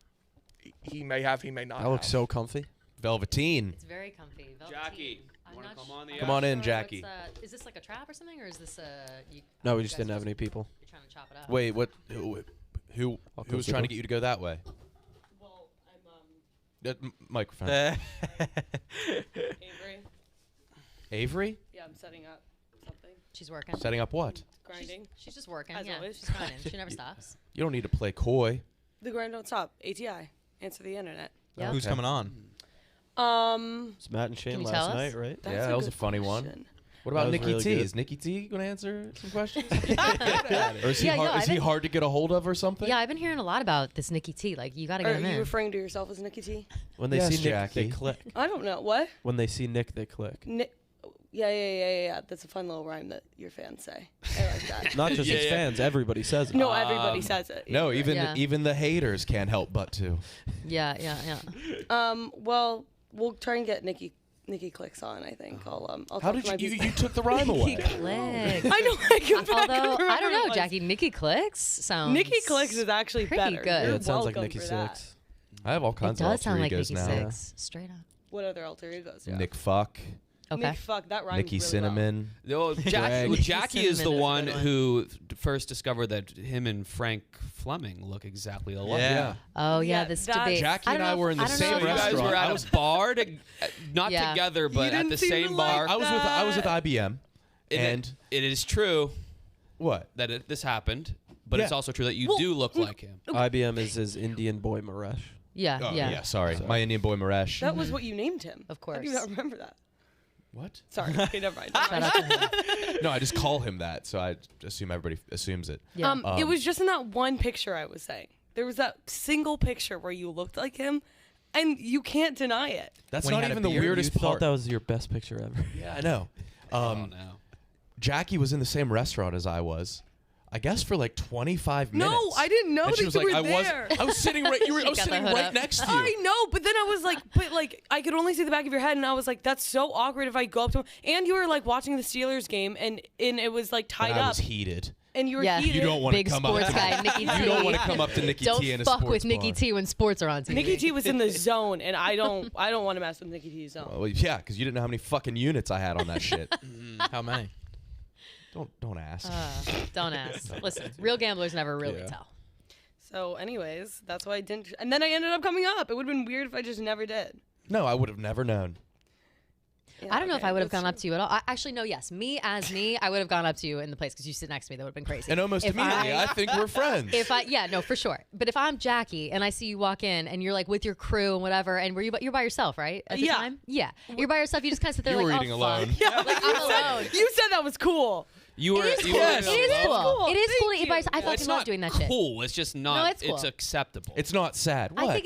He may have. He may not. That looks have. so comfy. Velveteen. It's very comfy. Jackie, I'm wanna not come sh- on the I'm Come not on in, sure Jackie. Is this like a trap or something, or is this No, we you just guys didn't have any people. You're trying to chop it up. Wait, what? Who I'll was go trying sit to get you to go that way? Well, I'm Microphone. Avery. Avery? Yeah, I'm setting up something. She's working. Setting up what? Grinding. She's just working. As yeah, always. she's grinding. She never stops. You don't need to play coy. The grind don't stop. ATI. Answer the internet. Yeah. Who's coming on? It's Matt and Shane you tell last us? night, right? That's Yeah, a that was a good funny one. question. What about That was Nikki really T? good. Is Nikki T going to answer some questions? Or is he, Yeah, yo, is he hard to get a hold of or something? Yeah, I've been hearing a lot about this Nikki T. Like, you got to Are get him you in. referring to yourself as Nikki T? When they Yes, see Nick, Jackie. they click. I don't know. What? When they see Nick, they click. Yeah. That's a fun little rhyme that your fans say. I like that. Not just his fans, everybody says it. No, everybody says it. No, even Yeah. even the haters can't help but to. Yeah. Well, we'll try and get Nikki clicks on. I think I'll How talk did to my you people. you took the rhyme away? Clicks. I know. I can back Although, up I don't know, remember Jackie. Nikki Clicks sounds. Nikki clicks is actually pretty better. good. Yeah, You're it sounds like welcome Nikki for that. Six. I have all It kinds of does alter sound like egos Nikki now. Six. Straight up. What other alter egos? Yeah. Nick Fuck, Okay. Nick, fuck that rhymes Nikki really Cinnamon. No, Jackie, Greg. Jackie is the Cinnamon is a one good one. who first discovered that him and Frank Fleming look exactly alike. Yeah. Oh yeah, Yeah, this that- debate. Jackie I and don't I know were if- in the I don't same know So you if- guys were at a bar, not Yeah. together, but at didn't the seem to same like bar. I was with IBM, and it is true what? that this happened, but it's Yeah. also true that you Well, do look like him. IBM is his Indian boy Maresh. Yeah, Oh, yeah. sorry, my Indian boy Maresh. That was what you named him. Of How do you course. not remember that? What? Sorry. Okay, never mind. Never Shout mind. out to him. No, I just call him that, so I assume everybody assumes it. Yeah. It was just in that one picture I was saying. There was that single picture where you looked like him, and you can't deny it. That's When he not had a even the beard, weirdest You thought part. that was your best picture ever. Yeah, I know. Oh no. Jackie was in the same restaurant as I was. I guess for like 25 minutes. No, I didn't know And that she was you like, were there. I was sitting right. I was got the sitting hood right up. next to you. I know, but then I was like, I could only see the back of your head, and I was like, that's so awkward if I go up to him. And you were like watching the Steelers game, and it was like tied And I up, was heated. and you were Yeah. heated. You don't want to Big come up. sports To, guy, Nikki T. you don't want to come up to Nikki Don't T in a fuck sports with Nikki bar. T when sports are on TV. Nikki T was in the zone, and I don't want to mess with Nikki T's zone. Well, yeah, because you didn't know how many fucking units I had on that shit. How many? Don't ask. Don't ask. Listen, real gamblers never really tell. So, anyways, that's why I didn't. And then I ended up coming up. It would have been weird if I just never did. No, I would have never known. Yeah, I don't know if okay, I would have that's gone up to you at all. Actually, no, yes. Me as me, I would have gone up to you in the place because you sit next to me. That would have been crazy. And almost If immediately, I think we're friends. Yeah, no, for sure. But if I'm Jackie and I see you walk in and you're like with your crew and whatever, and you're by yourself, right? At the Yeah. time? Yeah. You're by yourself. You just kind of sit there You like, were eating oh, alone. fuck. Yeah, Like, I'm alone. you said that was cool. You were. It is you cool. were It is cool. It is cool. Thank to eat by yourself. I you. fucking It's love not doing that shit. cool. It's just not. it's cool. It's acceptable. It's not sad. What? I think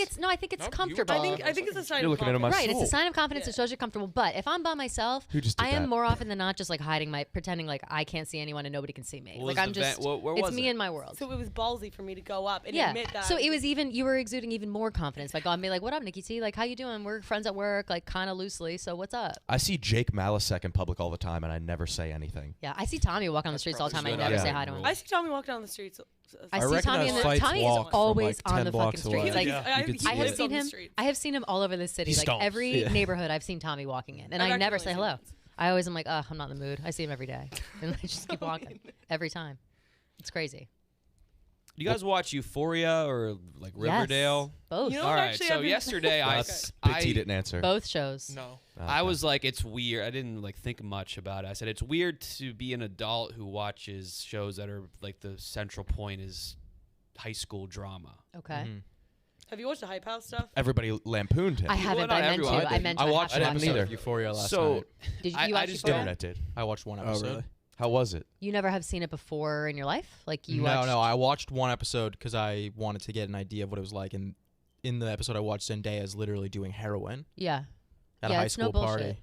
it's comfortable. I think it's a sign You're of looking into my confidence. Right, it's a soul. sign of confidence. Yeah. It shows you're comfortable. But if I'm by myself, Who just did I am that? more often than not just like hiding pretending like I can't see anyone and nobody can see me. What Like was I'm the just, where it's was me it? and my world. So it was ballsy for me to go up and Yeah. admit that. So it was even you were exuding even more confidence by going be like, "What up, Nikki T? Like, how you doing? We're friends at work, like kind of loosely. So what's up?" I see Jake Malasek in public all the time, and I never say anything. Yeah, I see Tommy walk on the streets all the time. I probably never good. say Yeah. hi to him. I see Tommy walk down the streets. I I see Tommy recognize in the Fights Tommy walk is from, always like, on 10 the blocks fucking streets. away. Like I could see I have it. seen him. I have seen him all over the city. He Like stomps. every Yeah. neighborhood, I've seen Tommy walking in, and I've I never actually say only hello. seen I always am like, "Oh, I'm not in the mood." I see him every day, and I just keep walking every time. It's crazy. Do you guys watch Euphoria or like Riverdale? Both. You know, All right. actually, So I've been- yesterday, I Big T didn't answer. Both shows. No. I was like, it's weird. I didn't like think much about it. I said it's weird to be an adult who watches shows that are like the central point is high school drama. Okay. Mm-hmm. Have you watched the Hype House stuff? Everybody lampooned him. I haven't, not but I meant to. everyone. I meant to. I have watched to it. I watch haven't it. either. Euphoria last So night. Did you I watch just Euphoria? Internet did. I watched one Oh, episode. really? How was it? You never have seen it before in your life? Like you No, watched? no. I watched one episode because I wanted to get an idea of what it was like, and in the episode I watched, Zendaya is literally doing heroin Yeah. at Yeah, a high it's no school bullshit. party.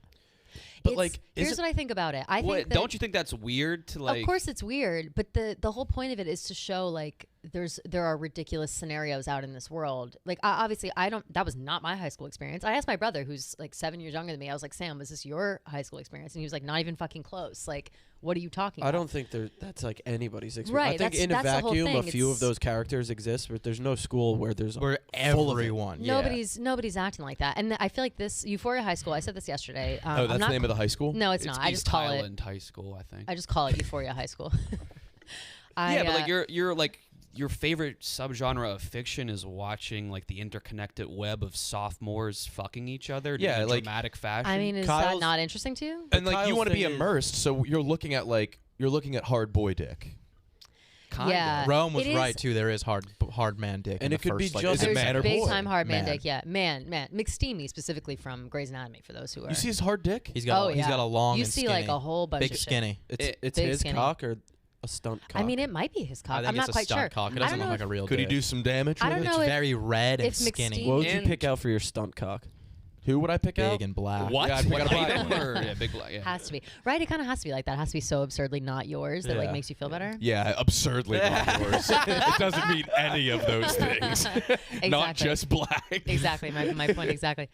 But It's- like, here's what I think about it. I think Wait, that, don't you think that's weird to like? of course it's weird, but the whole point of it is to show like there are ridiculous scenarios out in this world. Like obviously that was not my high school experience. I asked my brother who's like 7 years younger than me. I was like, "Sam, was this your high school experience?" And he was like, "Not even fucking close. Like, what are you talking about?" I don't think that's like anybody's experience. Right, I think that's- in a that's the whole vacuum, a thing. few of It's- those characters exist, but there's no school where there's Where full of it. everyone, yeah. Nobody's acting like that. And I feel like this Euphoria High School, I said this yesterday. Oh, I'm that's not the name of the high school? No, it's not. I just East call Highland High School, I think. I just call it Euphoria High School. Yeah, but like you're like your favorite subgenre of fiction is watching like the interconnected web of sophomores fucking each other in a dramatic fashion. I mean, is that not interesting to you? And like you want to be immersed, so you're looking at hard boy dick. Kinda. Yeah, Rome was it right is- too. There is hard man dick, And in it the could be first, like, just- is it There's man or big boy? time hard man Man. dick. Yeah, man. McSteamy specifically from Grey's Anatomy for those who are. You see his hard dick? He's got. Oh, He's yeah. got a long. You and see, like, skinny. a whole bunch big of shit. skinny. It's Big his skinny. cock or a stunt cock. I mean, it might be his cock. I think I'm it's not a quite stunt sure. cock. It I doesn't don't look know like a real Could he dick. do some damage? I with don't it? know It's if- very red and if skinny. What would you And- pick out for your stunt cock? Who would I pick out? Big and black. What? Yeah, I pick what out a black item one. or big black? Yeah. Has to be right. It kind of has to be like that. It has to be so absurdly not yours that like Yeah. makes you feel better. Yeah, absurdly not yours. It doesn't mean any of those things. Exactly. Not just black. Exactly. My point exactly.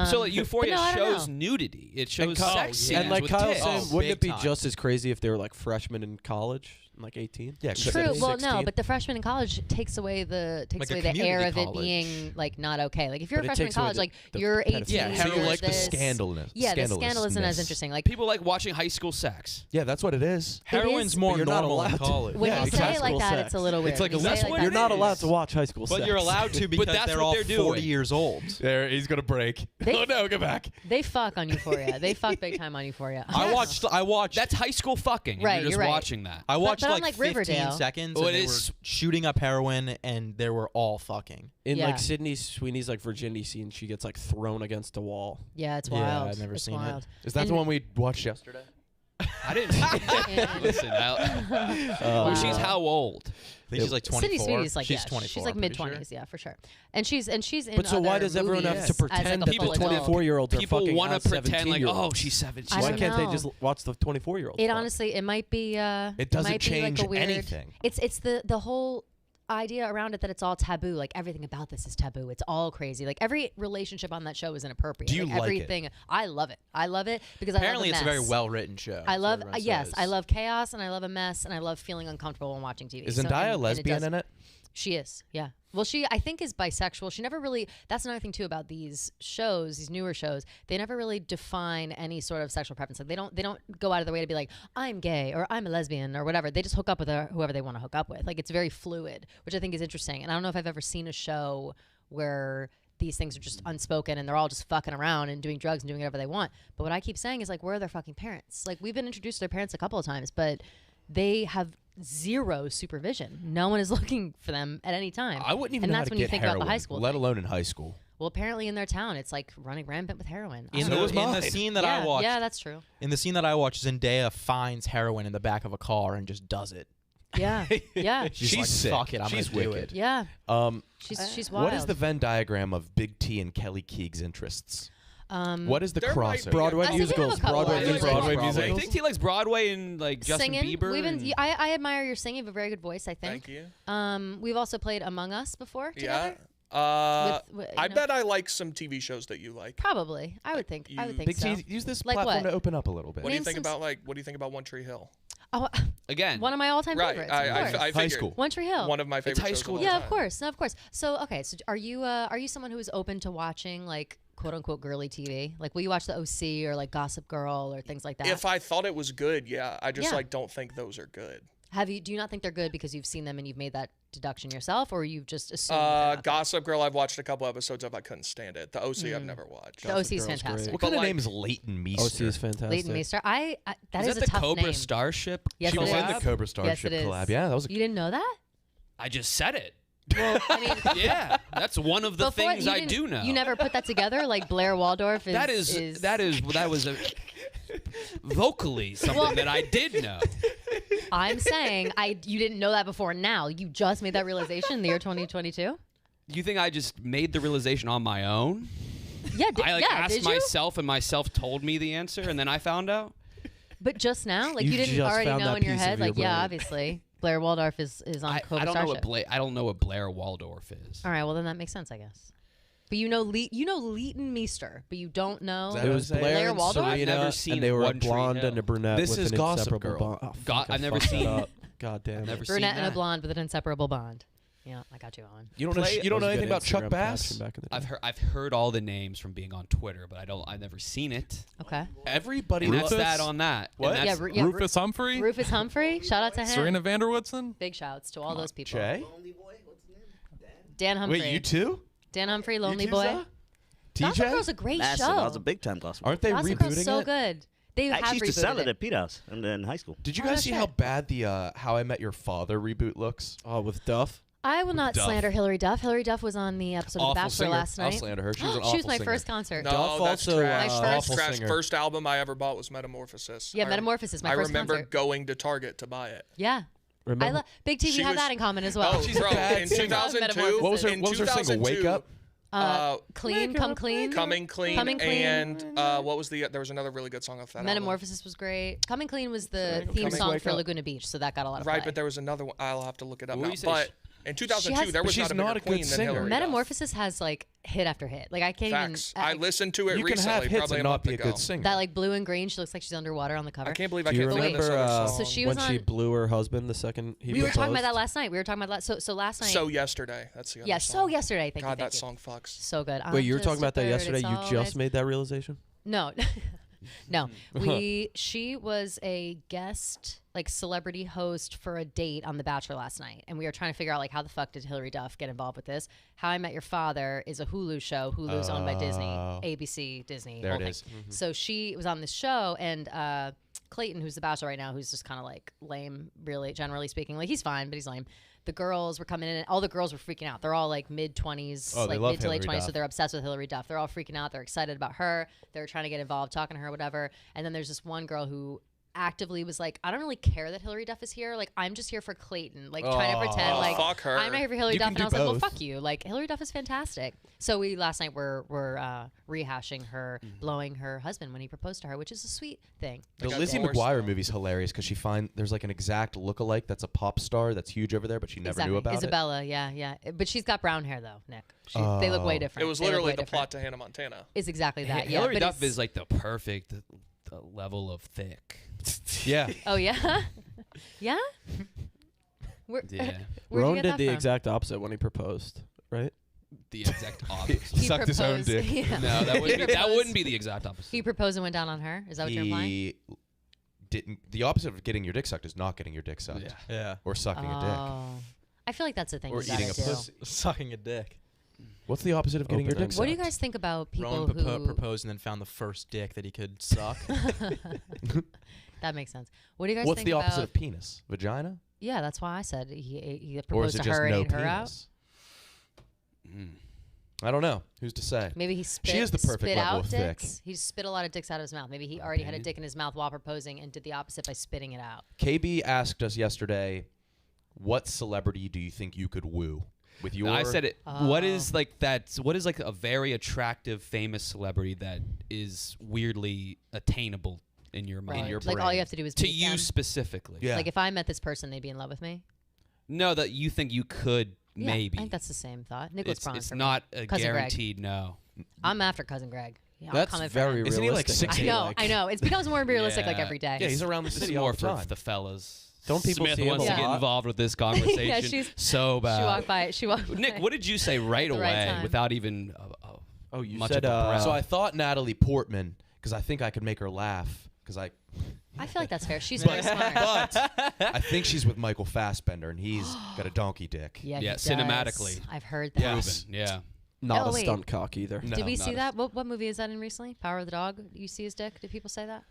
So like, Euphoria but no, I don't shows know. nudity. It shows Kyle- sex scenes and like with Kyle tits. said, Oh, wouldn't it big be time. just as crazy if they were like freshmen in college, like 18? Yeah, True. Well, no, but the freshman in college takes away the Like a the air community of it college. being like not okay. Like if you're But a it freshman in takes away college, the- like the you're 18. pedophilia. Yeah, you're you like the this- scandalous. Yeah, the scandal isn't as scandalousness. interesting. Like People like watching high school sex. Yeah, that's what it is. Heroin's is- more But you're not normal in allowed to. college. when Yeah, you say it exactly. like that, it's a little weird. It's like When you a say it that's like what You're that- not is. allowed to watch high school But sex. you're allowed to because that's they're what all they're doing. 40 years old. There, he's gonna break. They- Oh no, go back. They fuck on Euphoria. They fuck big time on Euphoria. I watched. That's high school fucking. And Right, you're just you're right. watching that. I watched but like unlike 15 Riverdale- seconds. Oh, and it they is- were shooting up heroin, and they were all fucking. In Yeah. like Sydney Sweeney's like virginity scene, she gets like thrown against a wall. Yeah, it's Yeah, wild. I've never It's seen it. wild. Is that the And- one we watched yesterday? I didn't. And- Listen, well, she's how old? I think she's like 24. Sydney Sweeney's like she's yeah, 24. she's like I'm mid pretty 20s, yeah, for sure. And she's in. But so why other does everyone have movies to as, like, pretend a that full the adult. 24-year-olds are People fucking want hot to pretend like, 17-year-olds? oh, she's 17. I Why don't can't they know. just watch the 24-year-olds? It honestly, it might be. It doesn't might be like change a weird, anything. It's the whole idea around it that it's all taboo. Like everything about this is taboo. It's all crazy. Like every relationship on that show is inappropriate. Do you like like it? everything? I love it. I love it because Apparently, I love it's a a very mess. well written show. I so love everyone yes, says. I love chaos and I love a mess and I love feeling uncomfortable when watching TV. Is So- Zendaya and it lesbian does- in it? She is, yeah. Well, she I think is bisexual. She never really. That's another thing too about these shows, these newer shows. They never really define any sort of sexual preference. Like they don't go out of their way to be like I'm gay or I'm a lesbian or whatever. They just hook up with whoever they want to hook up with. Like it's very fluid, which I think is interesting. And I don't know if I've ever seen a show where these things are just unspoken and they're all just fucking around and doing drugs and doing whatever they want. But what I keep saying is like, where are their fucking parents? Like we've been introduced to their parents a couple of times, but they have zero supervision. No one is looking for them at any time. I wouldn't even and know that's how to when you get think heroin, about the high school let thing. alone in high school. Well, apparently in their town, it's like running rampant with heroin. I In don't the, know. in the scene that yeah, I watched, yeah, that's true. in the scene that I watched, Zendaya finds heroin in the back of a car and just does it. Yeah, yeah, She's like, sick. fuck it, I'm She's gonna do wicked. it. yeah. What She's wild. is the Venn diagram of Big T and Kelly Keegan's interests? What is the There might crossover? be Broadway I think we have a musicals. couple Broadway of musicals. those. Broadway I musicals? think he likes Broadway and like Justin singing? Bieber. We've been, and- I admire your singing. You have a very good voice, I think. Thank you. We've also played Among Us before Yeah. together. I you know? bet I like some TV shows that you like. Probably. I would think. I would think Big so. T, use this Like platform what? to open up a little bit. What do you Name think some about What do you think about One Tree Hill? Oh, Again, one of my all-time Right. favorites. I of course. figured. High school. One Tree Hill. One of my favorite high shows school. of all Yeah, time. of course. No, of course. So, okay. So, are you someone who is open to watching like quote unquote girly TV? Like, will you watch the OC or like Gossip Girl or things like that? If I thought it was good, yeah. I just Yeah. like don't think those are good. Do you not think they're good because you've seen them and you've made that deduction yourself, or you've just assumed? they're not good? Gossip Girl, I've watched a couple episodes of. I couldn't stand it. The OC, I've never watched. The OC is Girl's great. fantastic. What But kind of like- name is Leighton Meester? OC is fantastic. Leighton Meester. That is is that a the tough Cobra name. Starship? Yes, She it was in is. the Cobra Starship it is. collab. Yeah, that was. You didn't know that? I just said it. Well, I mean, Yeah, that's one of the before- things you I didn't- do know. You never put that together, like Blair Waldorf is. that was a vocally something Well- that I did know. I'm saying you didn't know that before. Now you just made that realization in the year 2022. You think I just made the realization on my own? Yeah, I asked did you? myself, and myself told me the answer, and then I found out. But just now, like you, You didn't just already found know that in your piece head, of your like yeah, brain. obviously Blair Waldorf is on I Cobra don't know Starship. what I don't know what Blair Waldorf is. All right, well then that makes sense, I guess. But you know Leighton Meester, but you don't know. Is that It what was I'm saying? Blair Blair and Waldorf? I've Serena, never seen and they were a One Tree blonde Hill. and a brunette This with is an Gossip inseparable Girl. bond. Oh, I've fuck, I never fucked seen- that up. God damn. Never it. seen Brunette and a that. blonde with an inseparable bond. Yeah, I got you on. You don't know. Play- You don't know That was a anything good about Chuck Instagram Bass? caption back in the day. I've heard all the names from being on Twitter, but I've never seen it. Okay. Everybody. And that's Rufus? that on that. What? And Yeah, that's- Rufus Humphrey, Rufus Humphrey. Shout out to him. Serena Vanderwoodson. Big shouts to all those people. Jay. Dan Humphrey. Wait, you too? Dan Humphrey, Lonely too, Boy. Zah? Gossip TJ? Girl's a great Massive. show. I was a big time Gossip. Aren't they Gossip rebooting Girl's so it? good. They I have actually used to sell rebooted it at Pete House in high school. Did you Oh, guys no see shit. how bad the How I Met Your Father reboot looks? Oh, with Duff. I will not Duff. slander Hillary Duff. Hillary Duff was on the episode of Awful Bachelor singer. last night. I'll slander her. She was an She was awful my singer. first concert. No, Duff that's also, trash. My That's awful trash. singer. First album I ever bought was Metamorphosis. Yeah, Metamorphosis, my I first remember concert. going to Target to buy it. Yeah. Remember? Big T, we She have was- that in common as well. Oh, She's a bro, bad in singer. 2002. What was her? in What was her single? 2002, Wake Up. Clean, Come Clean. Coming Clean, Coming Clean. and what was the? There was another really good song off that album. Metamorphosis was great. Coming Clean was the theme Coming- song Wake for Up. Laguna Beach, so that got a lot of Right, play. but there was another one. I'll have to look it up What now. you say But in 2002, there was she's not a not bigger a good queen than singer. Hillary Duff. Metamorphosis has like hit after hit. Like I can't Facts. even. I listened to it You can recently, have hits probably and a not month be a ago. good singer. That like blue and green. She looks like she's underwater on the cover. I can't believe I Do you can't think of this remember other song. So she when was she on- blew her husband the second he We were talking about proposed? that last night. We were talking about so last night. So Yesterday. That's the other yeah, song. so yesterday. Thank you. God, thank that you. song fucks. So good. Wait, you were I'm talking just a about that bird, yesterday? it's You always- just made that realization? No, no. She was a guest, like celebrity host for a date on The Bachelor last night, and we were trying to figure out like how the fuck did Hillary Duff get involved with this? How I Met Your Father is a Hulu show. Hulu's owned by Disney, ABC, Disney. There whole it thing. is. Mhm. So she was on this show, and Clayton, who's the Bachelor right now, who's just kind of like lame, really, generally speaking. Like he's fine, but he's lame. The girls were coming in, and all the girls were freaking out. They're all like mid-20s, Oh, they like love mid to late Hillary 20s, so Duff. they're obsessed with Hillary Duff. They're all freaking out. They're excited about her. They're trying to get involved, talking to her, whatever. And then there's this one girl who actively was like, I don't really care that Hillary Duff is here. Like, I'm just here for Clayton. Like, trying to pretend like fuck her. I'm not here for Hillary You Duff. can And I was do like, well, both. fuck you. Like, Hillary Duff is fantastic. So we last night were rehashing her blowing her husband when he proposed to her, which is a sweet thing. The got Lizzie divorced, McGuire though. movie's hilarious because there's like an exact lookalike that's a pop star that's huge over there, but she never Exactly. knew about Isabella, yeah. But she's got brown hair though, Nick. They look way Oh. different. It was They look literally way the different. plot to Hannah Montana. Is exactly that. Yeah, Hillary but Duff it's- is like the perfect level of thick. it. Yeah. Oh yeah, yeah. Where, Yeah. where'd you Roan get did that the from? exact opposite when he proposed, right? The exact opposite. He Sucked his own proposed- dick. yeah. No, that He wouldn't, be, that proposed- wouldn't be the exact opposite. He proposed and went down on her. Is that what you're implying? He didn't. The opposite of getting your dick sucked is not getting your dick sucked. Yeah. Yeah. Or sucking a Oh. I feel like that's the thing. Or you gotta eating a do. pussy. Sucking a dick. dick. What's the opposite of getting your Open dick end. What do you sucked? guys think about people Rowan who? proposed and then found the first dick that he could suck. That makes sense. What do you guys What's think the opposite about? of penis? Vagina? Yeah, that's why I said he Or proposed is it to just her and no ate her out. penis? I don't know. Who's to say? Maybe he spit, She is the perfect spit level out of thick. dicks. He spit a lot of dicks out of his mouth. Maybe he already had a dick in his mouth while proposing and did the opposite by spitting it out. KB asked us yesterday, what celebrity do you think you could woo? With your I said it. What Oh. is like that? What is like a very attractive, famous celebrity that is weirdly attainable in your mind? Right. In your Like all brain. you have to do is to meet you them. specifically. Yeah. Like if I met this person, they'd be in love with me. No, that you think you could Yeah, maybe. I think that's the same thought. Nicholas it's Braun. it's for me. not a Cousin Greg. guaranteed no. I'm after cousin Greg. Yeah, I'm That's coming for very him. Isn't he like realistic. 60? I know. It becomes more realistic like Yeah. every day. Yeah, he's around the This is city more all the for time. the fellas. Don't people Smith see him wants a to get lot? involved with this conversation Yeah, she's- so She bad. walked by. She walked. Nick, by. what did you say right At the right away time. without even Oh, you much said of a breath? So I thought Natalie Portman because I think I could make her laugh because I feel like that's fair. She's very smart. but I think she's with Michael Fassbender and he's got a donkey dick. Yeah, he Yeah, does. cinematically. I've heard that. Yes. yeah. Not Oh, a wait. stunt cock either. No, Did we not see a- that? What movie is that in recently? Power of the Dog. You see his dick? Did people say that?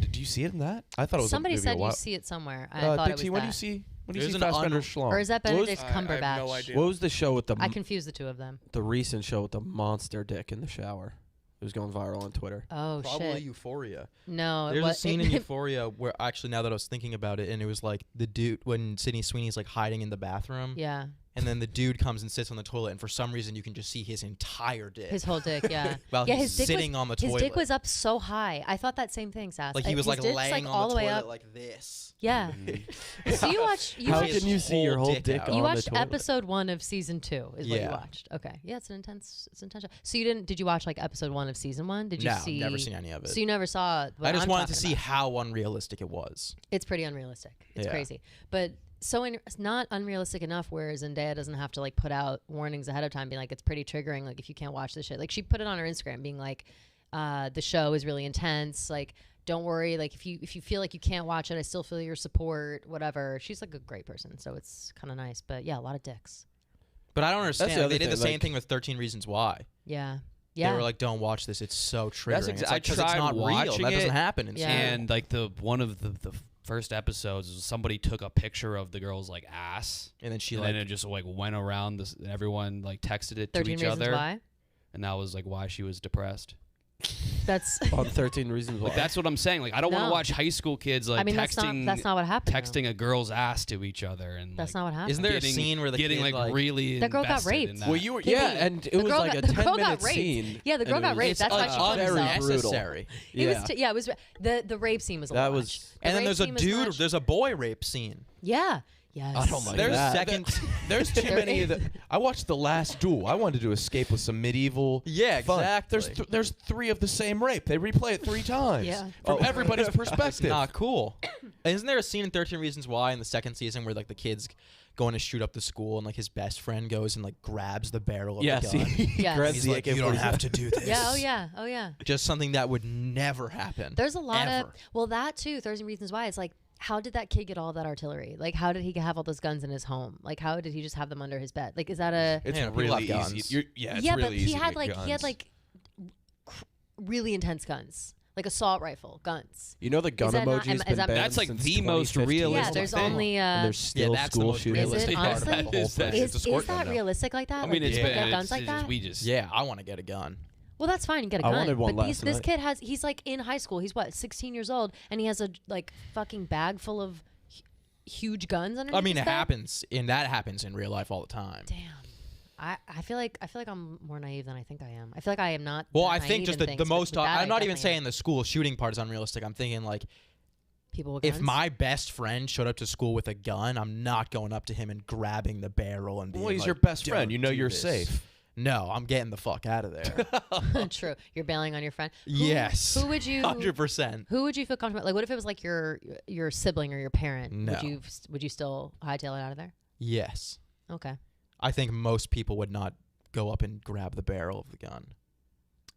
Did you see it in that? I thought it was Somebody a movie said a while. you see it somewhere. I thought it was Dixie, that. when do you see There's an Fassbender's un- schlong? Or is that What was- Benedict I have Cumberbatch? no idea. What was the show with the I confuse the two of them. the recent show with the monster dick in the shower? It was going viral on Twitter. Oh Probably shit. Euphoria. No, There's a scene in it, Euphoria where actually now that I was thinking about it, and it was like the dude when Sydney Sweeney's like hiding in the bathroom. yeah, And then the dude comes and sits on the toilet, and for some reason you can just see his entire dick. his whole dick. Yeah. While yeah, he's his dick sitting was, on the His toilet. dick was up so high. I thought that same thing, Sass. Like he was His like dick's, laying all on the way toilet up. like this. Yeah. So you watch. You How watched, can you see your whole dick out. on You the watched toilet? episode 1 of season 2 is what you Yeah. watched. Okay. Yeah, it's an intense. It's intense. So you didn't? Did you watch like episode 1 of season 1? Did you No, see? never seen any of it. So you never saw. What I just I'm wanted to talking see about. how unrealistic it was. It's pretty unrealistic. It's Yeah. crazy. But it's not unrealistic enough where Zendaya doesn't have to like put out warnings ahead of time being like it's pretty triggering like if you can't watch this shit. Like she put it on her Instagram being like the show is really intense, like don't worry, like if you feel like you can't watch it, I still feel your support, whatever. She's like a great person, so it's kind of nice. But yeah, a lot of dicks. But I don't understand. the They did other the thing, same like- thing with 13 Reasons Why. Yeah. They were like, "Don't watch this; it's so triggering." It's I like, 'cause tried it's not real. watching That doesn't it, happen. And like one of the first episodes, was somebody took a picture of the girl's like ass, and then then it just like went around. This and everyone like texted it to 13 each Reasons other, Why? and that was like why she was depressed. That's on 13 Reasons Why. Like that's what I'm saying. Like I don't want to No. watch high school kids like I mean, that's texting. not what happened, though. Texting a girl's ass to each other, and That's like, not what happened. Isn't there a getting- scene where the getting kid, like really that girl got invested raped. in that. Well, you were Katie, and it the was girl like got- a the girl 10-minute got raped. scene. Yeah, the girl and it got was raped. That's why she killed very herself. brutal. Unnecessary. It was it was the rape scene was a That lot. was- And then there's a dude. There's a boy rape scene. Yeah. Yes. I don't like There's that. second. There's too many of the. I watched The Last Duel. I wanted to escape with some medieval. Yeah, fun. exactly. There's 3 of the same rape. They replay it 3 times. Yeah. From everybody's It's perspective. not cool. And isn't there a scene in 13 Reasons Why in the second season where like the kids going to shoot up the school and like his best friend goes and like grabs the barrel of Yes, the gun? he Yes. grabs He's the like, you don't AK-47. have to do this. Yeah. Oh yeah. Oh yeah. Just something that would never happen. There's a lot ever. of that too. 13 Reasons Why. It's like, how did that kid get all that artillery? Like, how did he have all those guns in his home? Like, how did he just have them under his bed? Like, is that a? It's Man, people really have easy. guns. It's yeah, really but easy he to had get like guns. really intense guns, like assault rifle guns. You know the gun that not- emoji's is been that- banned That's like since the most 2015. realistic Yeah, there's thing. only And there's still that's the school most shootings. Is it realistic part honestly? about the whole thing. It's a Is squirt gun that now. realistic like that? I mean, Like, it's people been get it's guns like just- that. we just Yeah, I want to get a gun. Well, that's fine. You get a I gun. wanted one but last this night. kid he's like in high school. He's what, 16 years old, and he has a like fucking bag full of huge guns underneath I mean, his it bed? happens, and that happens in real life all the time. Damn. I feel like I'm more naive than I think I am. I feel like I am not. Well, that I think naive just in the things, but most. with that, I'm not even definitely saying am. the school shooting part is unrealistic. I'm thinking like, People with if guns? my best friend showed up to school with a gun, I'm not going up to him and grabbing the barrel and being Well, he's like, your best "Don't friend. You know do you're this." safe. No, I'm getting the fuck out of there. True. You're bailing on your friend. Yes. Who would you? 100%. Who would you feel comfortable? Like, what if it was like your sibling or your parent? No. Would you still hightail it out of there? Yes. Okay. I think most people would not go up and grab the barrel of the gun.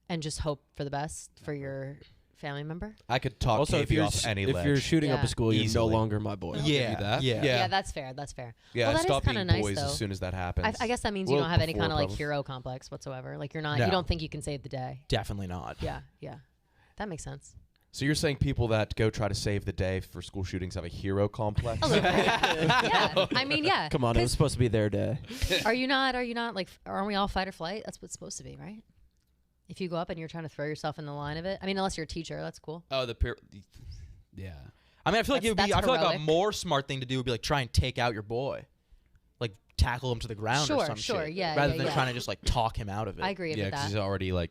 And just hope for the best for your family member. I could talk Also, if KP you're off any if ledge. you're shooting up Yeah. a school, you're no Easily. longer my boy. I'll give you that. Yeah. Yeah, that's fair. That's fair. Yeah, well, that stop is kind being of nice boys though. as soon as that happens. I guess that means you Well, don't have any before kind of like probably. hero complex whatsoever. Like you're not. No. You don't think you can save the day. Definitely not. Yeah. Yeah. That makes sense. So you're saying people that go try to save the day for school shootings have a hero complex? A little bit. Yeah. I mean, yeah. Come on, it was 'Cause supposed to be their day. Are you not like? Aren't we all fight or flight? That's what it's supposed to be, right? If you go up and you're trying to throw yourself in the line of it. I mean, unless you're a teacher, that's cool. oh yeah. I mean, I feel like it would be. That's I feel like a heroic. more smart thing to do would be like try and take out your boy, like tackle him to the ground or Sure, some sure, shit. yeah, rather yeah, than yeah. trying to just like talk him out of it. I agree Yeah, with because that. he's already like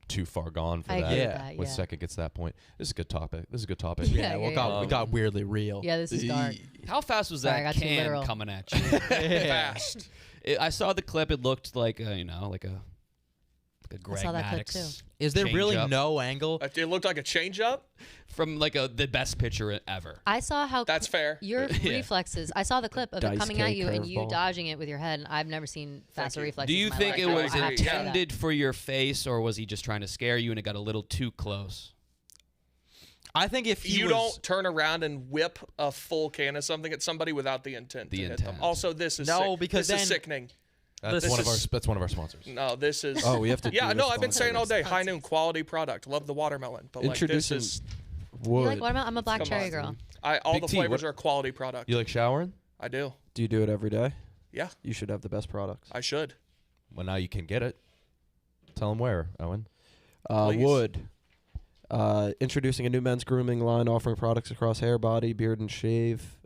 too far gone for I that. agree with Yeah. that. When Yeah. second gets to that point, this is a good topic. This is a good topic. Yeah, we yeah. got weirdly real. Yeah, this is dark. How fast was Sorry, I that got too can literal. coming at you? Fast. I saw the clip. It looked like like a Greg saw that clip, Maddox. Is there really change-up no angle? It looked like a changeup. from like the best pitcher ever? I saw how That's fair. your Yeah. reflexes. I saw the clip of it Dice coming at K you and you curveball. dodging it with your head. And I've never seen faster you. reflexes. Do you in my think life. it was I have to say that. intended for your face, or was he just trying to scare you and it got a little too close? I think if he You was, don't turn around and whip a full can of something at somebody without the intent to hit them. intent. Also, this is No, because this then- is sickening. That's This one of our. is- That's one of our sponsors. No, this is. Oh, we have to. Yeah, do no, I've been responses. saying all day. High Noon quality product. Love the watermelon, but like this Introducing is. You wood. like watermelon? I'm a black Come cherry on. girl. All Big the T, flavors what- are quality product. You like showering? I do. Do you do it every day? Yeah, You should have the best products. I should. Well, now you can get it. Tell them where, Owen. Please. Wood. Introducing a new men's grooming line offering products across hair, body, beard, and shave.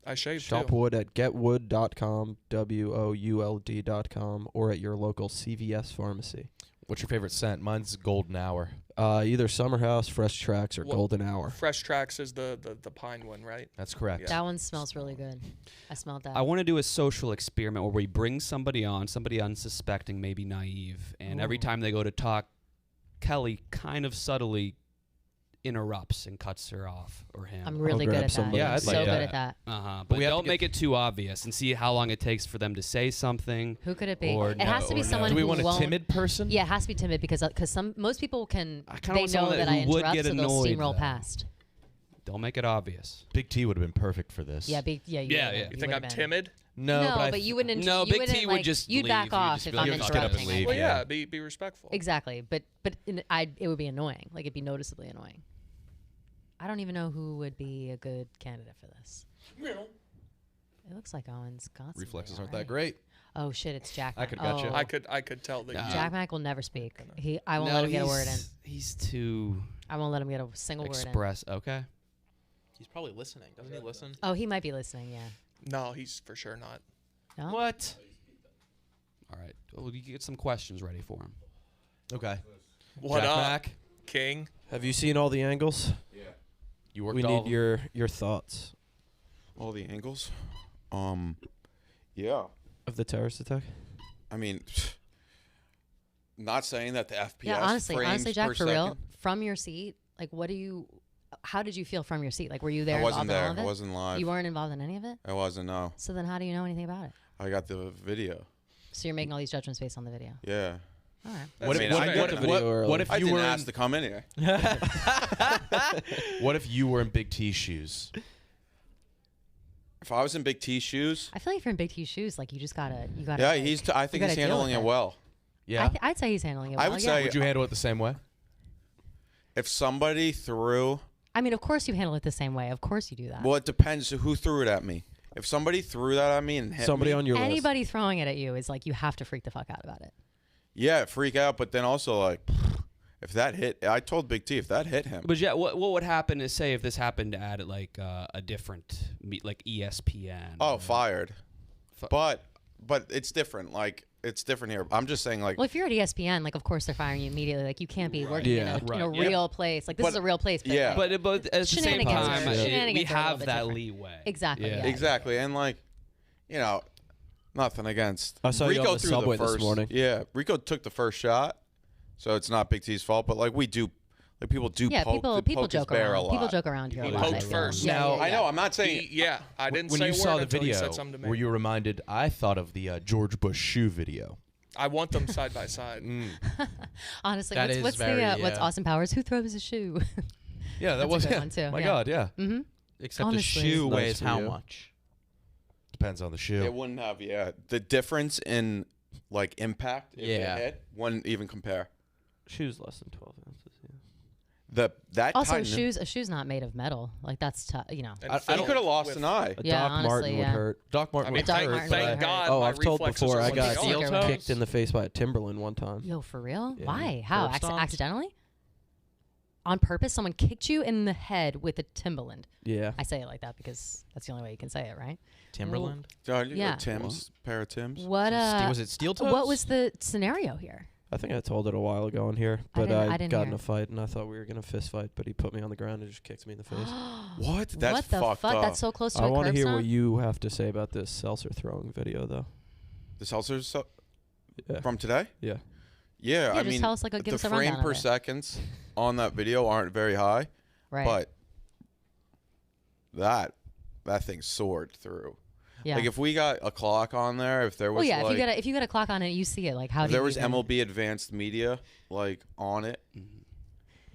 I shave Shop too. Wood at getwood.com, WOULD.com, or at your local CVS pharmacy. What's your favorite scent? Mine's Golden Hour. Either Summer House, Fresh Tracks, or Well, Golden Hour. Fresh Tracks is the pine one, right? That's correct. Yeah. That one smells really good. I smelled that. I want to do a social experiment where we bring somebody on, somebody unsuspecting, maybe naive, and every time they go to talk, Kelly kind of subtly interrupts and cuts her off or him. I'm really good at that. Yeah, I'm I'd so like good that. at that. But we have to don't get- make it too obvious and see how long it takes for them to say something. Who could it be? Or It has to be or someone Do we who want a won't- timid person? Yeah, it has to be timid because most people can kinda they want know someone that that I who would interrupt, get so they'll annoyed, steamroll though. past. Don't make it obvious. Big T would have been perfect for this. Yeah, Yeah, You think I'm timid? timid? No, but you wouldn't. No, you Big wouldn't, T like, would just you'd leave. back You'd off just if be I'm like, "Just get up and interrupting. leave." Well, Yeah. be respectful. Exactly, but it would be annoying. Like it'd be noticeably annoying. I don't even know who would be a good candidate for this. It looks like Owen's got some Reflexes already. aren't that great. Oh shit, it's Jack. I could Mac. gotcha. Oh. I could tell that. Jack Mac will never speak. I won't let him get a word in. He's too I won't let him get a single word in. express. Okay. He's probably listening. Doesn't he listen? Oh, he might be listening. Yeah. No, he's for sure not. No? What? All right. Well, you get some questions ready for him. Okay. What Jack up, Mac? King? Have you seen all the angles? You worked We all need your thoughts All the angles. Yeah. of the terrorist attack. I mean, not saying that the FPS. Yeah, honestly, frames Jack, per for real, second- from your seat, like, how did you feel from your seat? Like, were you there? I wasn't involved in there. all of it? I wasn't live. You weren't involved in any of it. I wasn't. No. So then, how do you know anything about it? I got the video. So you're making all these judgments based on the video. Yeah. All right. What I if, mean, what, I what, didn't what, know. what if I you didn't were ask in, to come anyway. what if you were in Big T's shoes? If I was in Big T's shoes, I feel like if you're in Big T's shoes, like you gotta. yeah, like, I think you he's gotta deal handling with it well. Yeah. I'd say he's handling it well. I would yeah. say- Would you handle it the same way? If somebody threw, I mean, of course you handle it the same way. Of course you do that. well, it depends who threw it at me. If somebody threw that at me and hit Somebody me, on your list. Anybody throwing it at you is like you have to freak the fuck out about it. yeah, freak out. But then also like, if that hit, I told Big T if that hit him. But yeah, what would happen is, say if this happened at like a different like ESPN. Oh, fired. But it's different. Like it's different here. I'm just saying like. Well, if you're at ESPN, like of course they're firing you immediately. Like you can't be working Yeah. in a Right. real place. Like this But- is a real place. But yeah. like, But at the same Shenanigans time, are- we shenanigans are a little have bit that different. leeway. Exactly. Yeah. Yeah. Exactly, and like, you know, nothing against. I saw you Rico on the threw subway the this first, morning. Yeah, Rico took the first shot, so it's not Big T's fault. But like we do, like people do. Yeah, poke, people poke his joke bear around. a lot. People joke around here. He a lot, poked I feel. first. Yeah, Now- yeah, I yeah. know. I'm not saying. Yeah, I didn't When say you a saw word the until he video, said something to me. were you reminded? I thought of the George Bush shoe video. I want them side by side. Honestly, That what's is the very, what's yeah. Austin Powers? Who throws a shoe? Yeah, that That's was a good one, too. My Yeah. God, yeah. Mm-hmm. Except Honestly. the shoe Nice weighs how video. much? Depends on the shoe. It wouldn't have. Yeah, the difference in like impact. If Yeah. it hit, wouldn't even compare. Shoes less than 12 ounces. Yeah. That Also, tightened- a shoe's not made of metal. Like that's tough. You know. And He filled could have lost with- an eye. A Yeah, Doc honestly, Martin would yeah. hurt. Doc Martin I mean, would Doc thank, Martin hurt. would thank hurt. God. Oh, my I've told reflexes before are I what got they Steel are. toes? kicked in the face by a Timberland one time. Yo, for real? Yeah. Why? How? Curb stomps? Accidentally? On purpose? Someone kicked you in the head with a Timberland. Yeah. I say it like that because that's the only way you can say it, right? Timberland? Yeah. Tim's pair of Tims. What? Was it steel toes? What was the scenario here? I think I told it a while ago in here, but I I didn't got hear in a it. fight and I thought we were gonna fist fight, but he put me on the ground and just kicked me in the face. What? That's what the fucked fuck? up. That's so close to I a want to curb hear stomp? what you have to say about this seltzer throwing video, though. The seltzers Yeah. from today? Yeah. Yeah, I just mean, tell us, like, give the us a frame rundown per of it. seconds on that video aren't very high, Right. but that thing soared through. Yeah. Like if we got a clock on there, if there was well, yeah. like, if you got a clock on it, you see it. Like how if do there you was even- MLB Advanced Media like on it,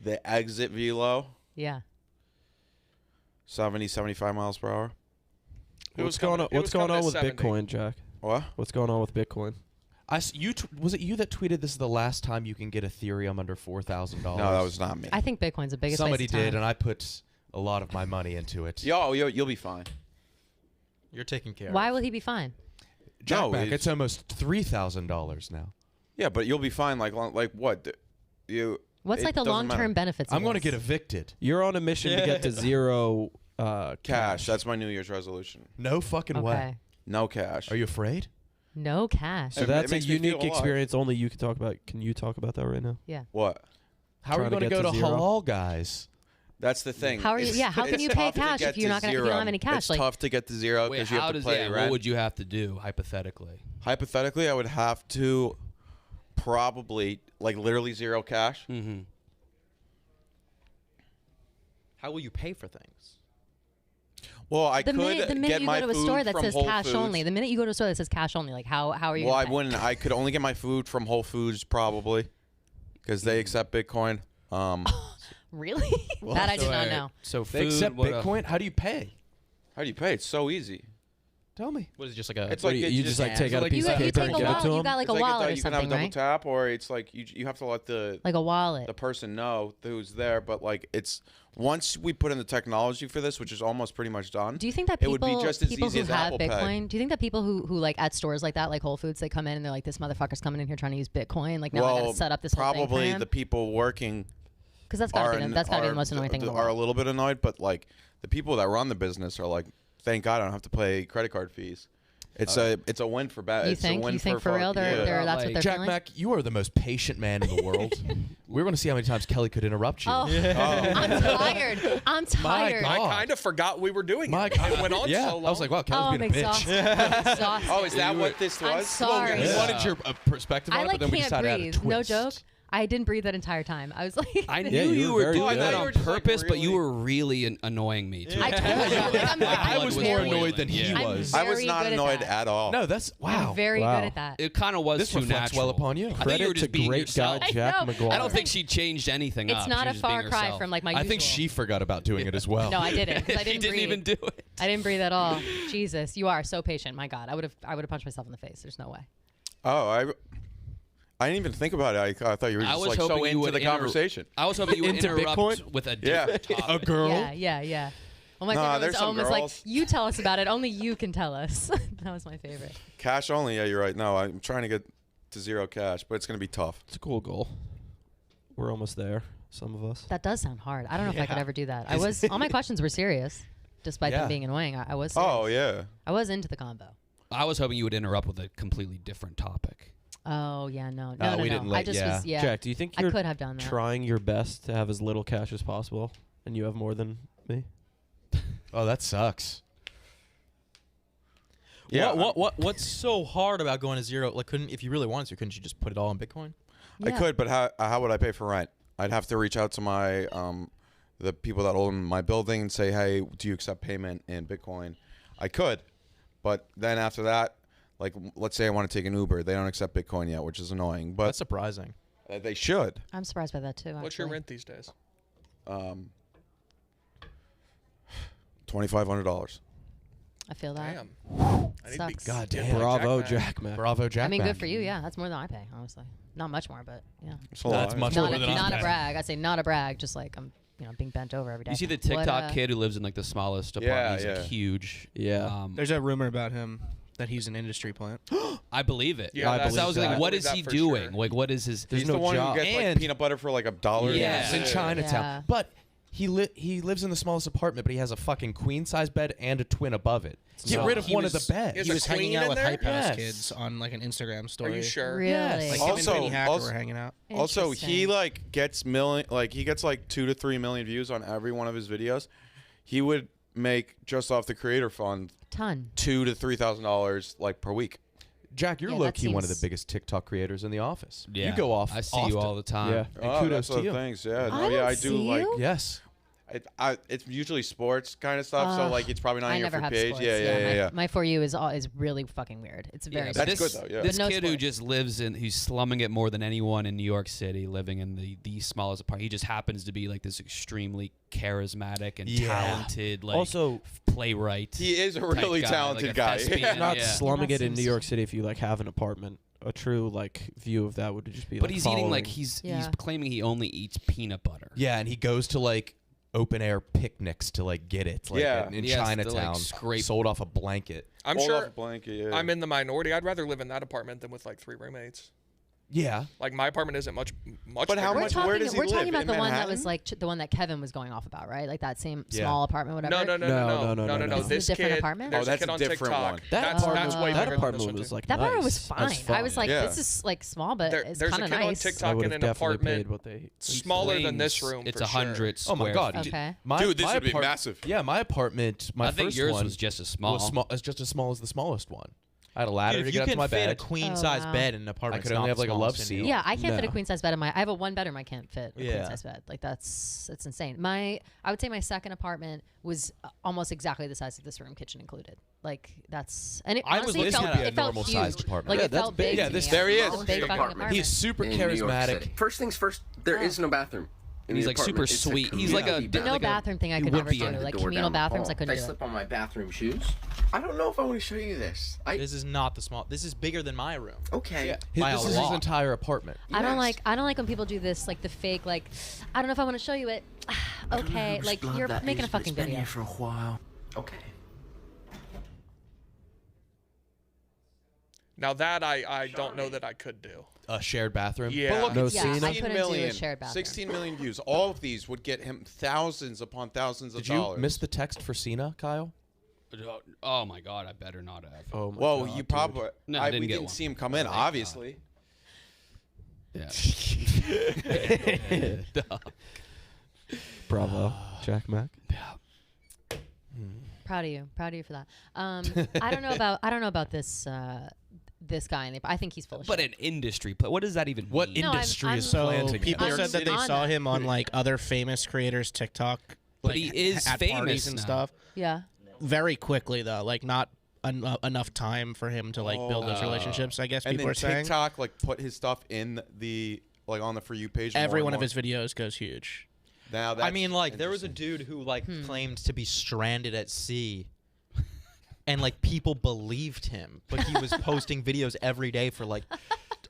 the exit velo, Yeah. 70, 75 miles per hour. What's going on? What's going on with Bitcoin, Jack? What? What's going on with Bitcoin? Was it you that tweeted this is the last time you can get Ethereum under $4,000? No, that was not me. I think Bitcoin's the biggest. Somebody waste of did, time. and I put a lot of my money into it. You'll be fine. You're taking care Why will he be fine? Jack No, back, it's- it's almost $3,000 now. Yeah, but you'll be fine. Like what? You. What's it like the doesn't long-term matter. benefits? I'm of going to this? get evicted. You're on a mission to get to zero Cash. That's my New Year's resolution. No fucking way. Okay. No cash. Are you afraid? No cash. So It that's a makes me feel unique alive. experience only you can talk about. Can you talk about that right now? Yeah. What? How are you Trying going to to get go to to zero? halal guys? That's the thing. How are you? It's- Yeah. How can it's you pay tough to cash get if you're to not gonna? If you zero. don't have any cash? It's like, tough to get to zero Wait, because you how have to does pay that? rent. What would you have to do hypothetically? Hypothetically, I would have to probably like literally zero cash. Mm-hmm. How will you pay for things? Well, I The could minute get you my go to a food store that from says Whole cash Foods. only, the minute you go to a store that says cash only, like how are you? Well, I gonna pay? wouldn't. I could only get my food from Whole Foods probably, because they accept Bitcoin. Really? That I did not know. So They accept Bitcoin. How do you pay? How do you pay? It's so easy. Tell me. What is it, just like a? It's What like do you just like take out a piece You of take paper a and give it wallet. to You them? got like a It's wallet or you can have something, double right? tap, or it's like you have to let the Like a wallet. the person know who's there. But like it's once we put in the technology for this, which is almost pretty much done. Do you think that it people, would be just as people easy who as have Apple Bitcoin, Pay? do you think that people who like at stores like that, like Whole Foods, they come in and they're like, this motherfucker's coming in here trying to use Bitcoin. Like now I gotta set up this whole thing for probably him? the people working. Because that's gotta be the most annoying thing in the Are a world. little bit annoyed, but like the people that run the business are like, thank God I don't have to pay credit card fees. It's a win for bad. You it's think? A win You think for fuck- real they're that's what they're Jack feeling? Mack, you are the most patient man in the world. We're going to see how many times Kelly could interrupt you. Oh, I'm tired. I'm tired. I kind of forgot we were doing it. It went on yeah, so long. I was like, wow, Kelly's Oh, I'm being a bitch. exhausted. Oh, is that what this was? I'm sorry. We wanted your perspective on I it, like but then we can't decided to add a breathe. No twist. joke. I didn't breathe that entire time. I was like, I knew you were doing that on purpose, but you were really annoying me too. I told you. Like, I was more very- annoyed than he I'm was. I was very not good at annoyed that. at all. No, that's wow. I'm very Wow. good at that. It kind of was This too reflects natural. well upon you. I think you Credit were to just being great yourself. guy Jack I know. McGuire. I don't think she changed anything It's up. not She a was just being far cry herself. from like my I think usual. she forgot about doing it as well. No, I didn't. 'Cause I He didn't didn't breathe. even do it. I didn't breathe at all. Jesus, you are so patient. My God, I would have punched myself in the face. There's no way. Oh, I didn't even think about it. I thought you were I just was like so hoping you into would the conversation. I was hoping you would Into interrupt Bitcoin? with a Yeah. different topic. A girl? Yeah. Oh my Nah, God, it there's was some almost like girls. you tell us about it. Only you can tell us. That was my favorite. Cash only. Yeah, you're right. No, I'm trying to get to zero cash, but it's going to be tough. It's a cool goal. We're almost there. Some of us. That does sound hard. I don't know if I could Yeah. ever do that. All my questions were serious, despite them being annoying. I was. Serious. Oh yeah. I was into the combo. I was hoping you would interrupt with a completely different topic. Oh yeah, no. we didn't I just was Jack, do you think I you're could have done that. trying your best to have as little cash as possible, and you have more than me? Oh, that sucks. Yeah. What's so hard about going to zero? Like, if you really wanted to, couldn't you just put it all in Bitcoin? I could, but how would I pay for rent? I'd have to reach out to my the people that own my building and say, hey, do you accept payment in Bitcoin? I could, but then after that, like let's say I want to take an Uber, they don't accept Bitcoin yet, which is annoying. But That's surprising. They should. I'm surprised by that too. What's your actually. rent these days? $2,500. I feel that. Damn. I need to be Sucks. God damn. Bravo, Jack Mack. Jack Mack. Bravo, Jack I mean, Mack. good for you. Yeah, that's more than I pay. Honestly, not much more, but yeah. It's a lot. That's much Not more a, than I not a pay. brag. I say not a brag. Just like I'm, being bent over every day. You see the What, TikTok kid who lives in like the smallest apartment. He's like, huge. Yeah. There's a rumor about him that he's an industry plant. I believe it. Yeah, I Because I was believe like, that. what I is believe he that for doing? sure. Like, what is his? He's no the one job. who gets like And- peanut butter for like $1. Yes, in Chinatown. Yeah. But he lives in the smallest apartment, but he has a fucking queen size bed and a twin above it. Get So rid of he one was- of the beds. Is He a was hanging queen out in with there? Hype House Yes. kids on like an Instagram Are story. you sure? Really? Yes. Like Also- him and Penny Hacker also- were hanging out. Also, he Interesting. like gets he gets like 2 to 3 million views on every one of his videos. He would make just off the creator fund ton. $2,000 to $3,000 like per week. Jack, you're Yeah, low that key one of the seems- biggest TikTok creators in the office. Yeah. You go off. I see you often. all the time. Yeah. And Oh, kudos that's to the you. things. Yeah, I no, yeah, don't I do see like. you. Yes. It's usually sports kind of stuff, so like it's probably not I on your never for have page. sports. Yeah. My For You is really fucking weird. It's very. Yeah, That's this, good, though, yeah. This But no kid who sports. just lives who's slumming it more than anyone in New York City, living in the smallest apartment. He just happens to be like this extremely charismatic and Yeah. talented, like Also, playwright. He is a type really guy, talented like a guy. thespian, not yeah. slumming that it in New seems- York City if you like have an apartment. A true like view of that would just be. But like he's eating like following- he's Yeah. claiming he only eats peanut butter. Yeah, and he goes to like open air picnics to like get it. Like, Yeah. in He has to, like, Chinatown, scrape- sold off a blanket. I'm Rolled off a sure blanket, yeah. I'm in the minority. I'd rather live in that apartment than with like 3 roommates. Yeah. Like my apartment isn't much. But how bigger. much? Where does he we're live? talking about In the one that Manhattan? was like the one that Kevin was going off about, right? Like that same Yeah. small apartment, whatever. No. No. This a different kid, apartment? There's Oh, a that's kid a on different TikTok. one. That That's apartment, way that bigger apartment than this one, was too. like That nice. apartment was That's fine. I was like, Yeah. this is like small, but it's There's a kind of kid on nice. I TikTok would in have an definitely apartment paid what they. smaller than this Claims room. It's for 100 Sure. Oh my square god, feet. Okay. Dude, this my would be apart- massive. Yeah, my apartment, my I think first yours one was just as small. Was as just as small as the smallest one. I had a ladder Dude, to if get you up to can my fit bed. a queen Oh, size wow. bed in an apartment, I could only have like a love seat. Yeah, I can't fit a No. queen size bed in my. I have a one bedroom. I can't fit a Yeah. queen size bed. Like that's insane. I would say my second apartment was almost exactly the size of this room, kitchen included. Like that's and it I was honestly looking felt, at it felt normal huge. sized apartment. Like Yeah, it that's felt big. big. Yeah, to this- me. there he It's is. a big fucking apartment. He's super in New York charismatic. City. First things first, there Oh. is no bathroom. In And he's the like super apartment. It's a sweet. He's like a community No like a- bathroom thing I he could would never be do. on the Like door communal down the bathrooms, I hall. couldn't If do I it. slip on my bathroom shoes, I don't know if I want to show you this. This is not the small. This is bigger than my room. Okay. By This a is his lot. entire apartment. I don't like when people do this, like the fake, like I don't know if I want to show you it. Okay, like you're making a fucking video. For a while. Okay. Now that I don't know that I could do. A shared bathroom. Yeah. But look, No Yeah, scene. I couldn't do a shared bathroom. 16 million views. All of these would get him thousands upon thousands of Did you dollars. miss the text for Cena, Kyle? Oh my god, I better not have. Oh my Well, God, you dude. probably. No, I didn't we get didn't one. see him come in, Thank God. obviously. Yeah. Bravo, Jack Mack. Proud of you for that. I don't know about this this guy. I think he's full of But shit. an industry. What does that even mean? What No, I'm- industry I'm- is So planting people I'm said that they on saw that. him on like other famous creators' TikTok, But like, he is at famous parties and now. stuff. Yeah. Very quickly though, like not enough time for him to like build those relationships. I guess And people then are saying. TikTok like put his stuff in the like on the For You page. more Every and one of more. his videos goes huge. Now I that's mean, like there was a interesting. dude who like claimed to be stranded at sea. And like people believed him, but he was posting videos every day for like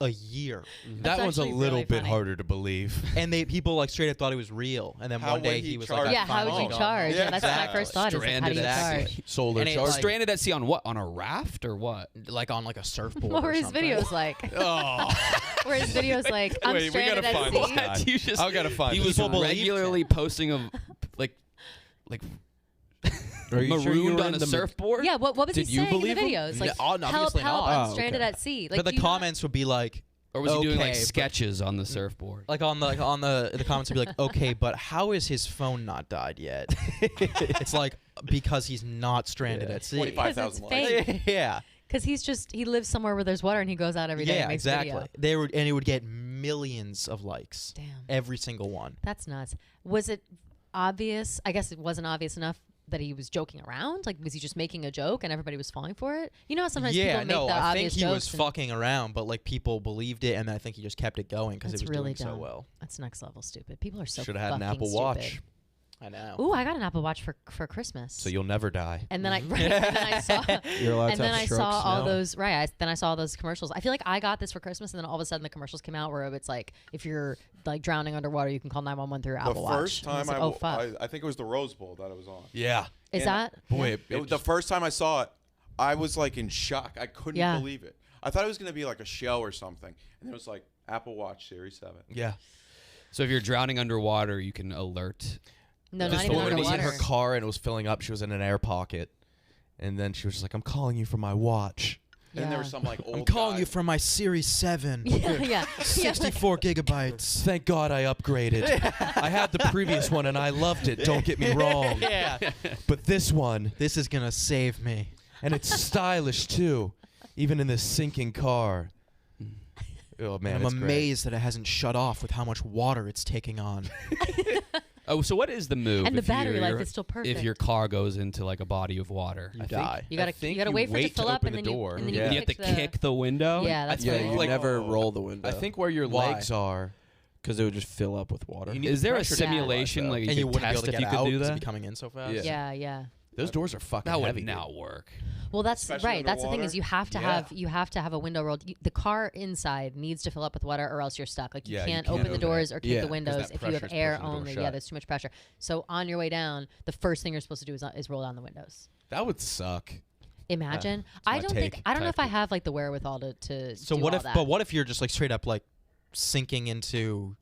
a year. That one's a actually little really bit funny. harder to believe. And people like straight up thought it was real. And then How one day would he he was charge? like, Yeah, how would you charge? Yeah, that's what my first thought is. Like, how do you Stranded charge? Solar And it, charge. like- Stranded at sea on what? On a raft or what? like on like a surfboard. What or were his something. videos like? Oh, Were his videos like I'm wait, we stranded gotta at find sea? this guy. You just, I gotta find He this was guy. People believed regularly posting of like Are you sure you marooned were on in a the surfboard. Yeah, what was Did he you saying in the believe him? videos? Like, No, help, obviously help, not. I'm Oh, stranded okay. at sea. Like, But the do you not- comments would be like, Or was he doing okay, like but- sketches on the surfboard? like on the comments would be like, okay, but how is his phone not died yet? It's like because he's not stranded at sea. 25,000 'Cause it's likes. fake. Yeah. Because he lives somewhere where there's water and he goes out every day Yeah, and makes exactly. video. They would, and it would get millions of likes. Damn. Every single one. That's nuts. Was it obvious? I guess it wasn't obvious enough that he was joking around. Like, was he just making a joke and everybody was falling for it? You know how sometimes Yeah, people no, make the I think obvious he was jokes and- fucking around, but like people believed it, and then I think he just kept it going because it That's was really doing dumb. so well. That's next level stupid. People are so Should have had an fucking Apple stupid. Watch, I know. Ooh, I got an Apple Watch for Christmas. so you'll never die. And then I right, and then I saw You're allowed and to then have I saw strokes all now. those then I saw all those commercials. I feel like I got this for Christmas, and then all of a sudden the commercials came out where it's like if you're like drowning underwater, you can call 911 through your Apple The Watch. first And I was time like, oh fuck, I think it was the Rose Bowl that it was on. Yeah. is And that Boy, the first time I saw it, I was like in shock. I couldn't Yeah. believe it. I thought it was gonna be like a show or something, and it was like Apple Watch Series 7. Yeah. So if you're drowning underwater, you can alert. no, This not even woman was in underwater. her car and it was filling up. She was in an air pocket, and then she was just like, "I'm calling you from my watch." And then there Yeah. was some like old I'm calling guy. you from my Series 7. Yeah, yeah. 64 gigabytes. Thank God I upgraded. I had the previous one and I loved it. Don't get me wrong. Yeah. But this one, This is going to save me. and it's stylish too, even in this sinking car. Oh man, And I'm it's great. amazed that it hasn't shut off with how much water it's taking on. Oh, so what is the move? And the if battery your- life is still perfect. If your car goes into like a body of water, You I die. think- You gotta- I think you gotta wait for it to fill up open and the then you- door. and then yeah. you have to kick the- kick the window. Yeah, that's Yeah, right. you like- never roll the window. I think where your Why? legs are. because it would just fill up with water. You need Is there a pressure to simulation stabilize like And you you could wouldn't be test able to if get you could out do because it'd that? be coming in so fast. yeah, yeah. that. Those doors are fucking That heavy. would not work. Well, that's Especially right. That's the thing is underwater? you have to Yeah. have a window rolled. The car inside needs to fill up with water, or else you're stuck. Like you Yeah, you can't can't open the open it. doors or kick Yeah, the 'cause windows that if you have pressure's air pushing the door only. shut. Yeah, there's too much pressure. So on your way down, the first thing you're supposed to do is roll down the windows. That would suck. Imagine. my I don't think. take I don't know type if I of- have like the wherewithal to. So do what all if? that. But what if you're just like straight up like sinking into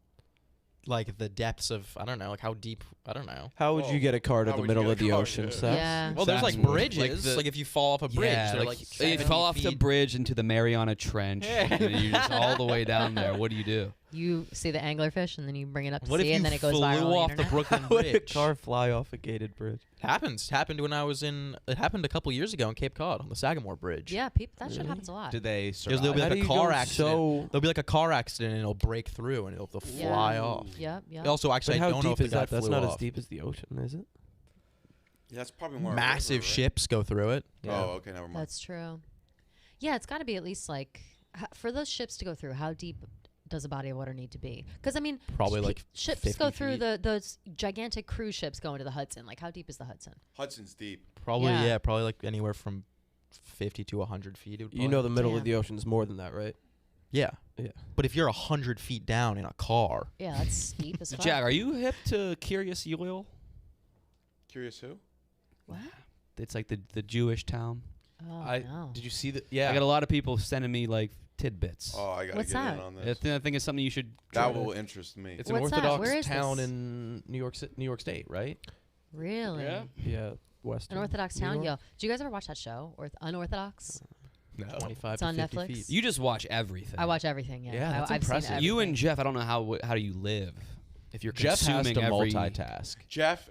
like the depths of I don't know, like how deep I don't know. How would you get a car to How the would middle you of get a the car? ocean? Yeah. Seth? Yeah. Well, there's like That's- bridges. Like, if you fall off a bridge, Yeah, they're like, you 70 fall off the feet. bridge into the Mariana Trench, and then you're just all the way down there. What do you do? You see the anglerfish and then you bring it up to What if sea and you then it goes flew viral on off the internet. Brooklyn Would a Bridge? car fly off a gated bridge? Happened when I was in. It happened a couple years ago in Cape Cod on the Sagamore Bridge. Yeah, that shit happens a lot. Did they survive? There'll be How like do a you car go accident. so- There'll be like a car accident and it'll break through and it'll fly off. Yep. Also, actually, But I how don't know deep if is the guy that? That's flew not off. as deep as the ocean, is it? Yeah, it's probably more. Massive river, right? ships go through it. Oh, okay, never mind. That's true. Yeah, it's got to be at least like for those ships to go through. How deep does a body of water need to be? Because I mean, Probably like ships 50 go through feet. those gigantic cruise ships going to the Hudson. Like, how deep is the Hudson? Hudson's deep. Probably Yeah. probably like anywhere from 50 to 100 feet. It would You probably- know the middle of the ocean is more than that, right? Yeah. Yeah. But if you're 100 feet down in a car, Yeah, that's steep as fuck. Jack, are you hip to Curious Oil? Curious who? What? It's like the Jewish town. Oh, no. Did you see that? Yeah. I got a lot of people sending me like tidbits. Oh, I gotta What's get that? in on I this. think it's something you should. That try will to- interest me. It's What's an that? Orthodox Where is town this? in New York State, right? Really? Yeah. Yeah, west. An Orthodox town? Yo, do you guys ever watch that show, Unorthodox? No. 25 It's to on 50 Netflix. feet. You just watch everything. I watch everything. Yeah, Yeah, that's I've impressive. Seen You and everything. Jeff, I don't know how do you live if you're Jeff has consuming to every multitask. Jeff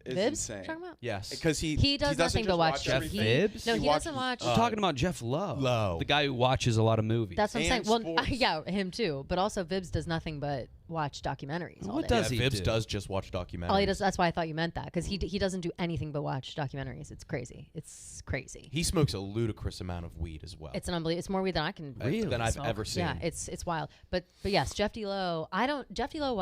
is Vibs? insane. Talking about? Yes. Because he does doesn't nothing just but watch watch Jeff everything. Vibs? No, he watches- doesn't watch. I'm talking about Jeff Lowe. Lowe. The guy who watches a lot of movies. That's what I'm saying. And Well, sports. yeah, him too. But also, Vibs does nothing but watch documentaries. all What day. does he Vibs do? does just watch documentaries. All he does. That's why I thought you meant that, because he doesn't do anything but watch documentaries. It's crazy. It's crazy. He smokes a ludicrous amount of weed as well. It's an unbelievable. It's more weed than I can. Than I've smoke. ever seen. Yeah, it's wild. But yes, Jeff D. Lowe. Jeff D. Lowe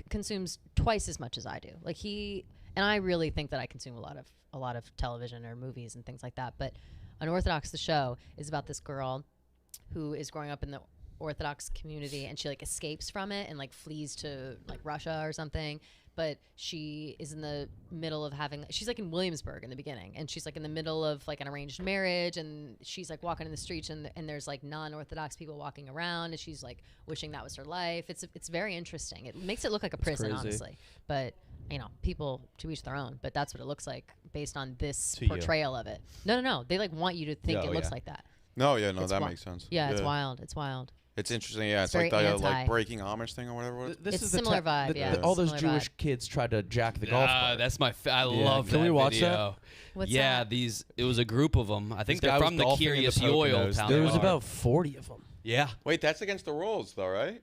consumes twice as much as I do. Like and I really think that I consume a lot of television or movies and things like that. But Unorthodox, the show, is about this girl who is growing up in the Orthodox community, and she like escapes from it and like flees to like Russia or something. But she is in the middle of she's like in Williamsburg in the beginning, and she's like in the middle of like an arranged marriage, and she's like walking in the streets, and there's like non-Orthodox people walking around, and she's like wishing that was her life. It's very interesting. It makes it look like a prison, crazy. honestly. But people to each their own. But that's what it looks like based on this To you. portrayal of it. No. They like want you to think Oh, it looks yeah. like that. No, yeah, no, It's that wi- makes sense. Yeah, it's wild. It's wild. It's interesting. Yeah, It's it's like very the anti. breaking Amish thing or whatever. This It's is the similar vibe, yeah. all those Similar Jewish vibe. kids tried to jack the golf cart. That's my. I love Can that we watch video. What's yeah, that? It was a group of them. I think This guy they're was from the golfing in the Curious Oil Poconos. town. There they was are. about 40 of them. Yeah. Wait, that's against the rules, though, right?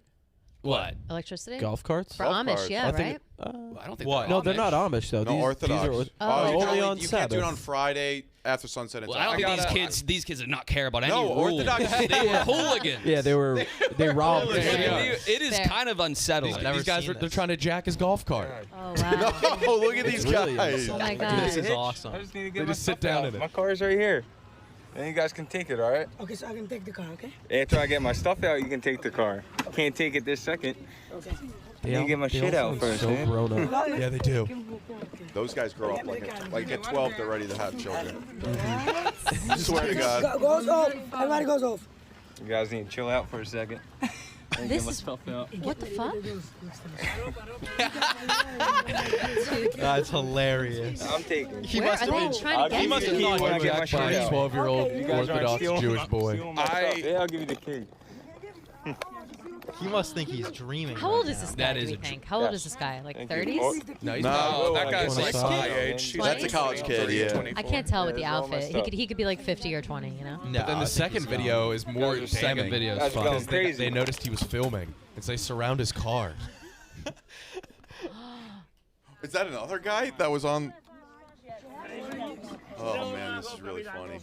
What? Electricity? Golf carts? For Golf Amish, carts. yeah, I right? think I don't think. What? No, they're not Amish though. No, these Orthodox. are you only can on you can't Sabbath. do it on Friday after sunset. It's Well, I don't like- think these kids did not care about any No, rules. Orthodox- They were hooligans. Yeah, they robbed. It is Fair. kind of unsettling. These guys they're trying to jack his golf cart. Oh wow. No, look at these really guys. Oh my god. This is awesome. I just need to They get my just sit stuff down out. in it. My car's right here. Then you guys can take it, all right? Okay, so I can take the car, okay? After I get my stuff out, you can take the car. Can't take it this second. Okay. I need to get my shit out first, so man. grown up. Yeah, they do. Those guys grow up like at 12, they're ready to have children. Swear to God. Goes off. Everybody goes off. You guys need to chill out for a second. And This get my is stuff out. what the fuck? That's hilarious. I'm taking. He Where must are have they been. trying to get He must have to? thought When I you get were my jacked by shit a out. 12-year-old You guys aren't Orthodox stealing Jewish my- boy. stealing my stuff. Yeah, I'll give you the key. He must think he's dreaming. How old is this guy? That do is we a think? How old is this guy? Like Thank you. 30s? Oh, No, he's No, not. that guy's like 25. my age. He's That's a like college kid, 23, yeah. 24. I can't tell with the Yeah, it's all my outfit. stuff. He could be like 50 or 20, you know? No, But then the second video is more The second damning. video is That's fun. going Because crazy. they noticed he was filming, and so they surround his car. Is that another guy that was on? Oh man, this is really funny.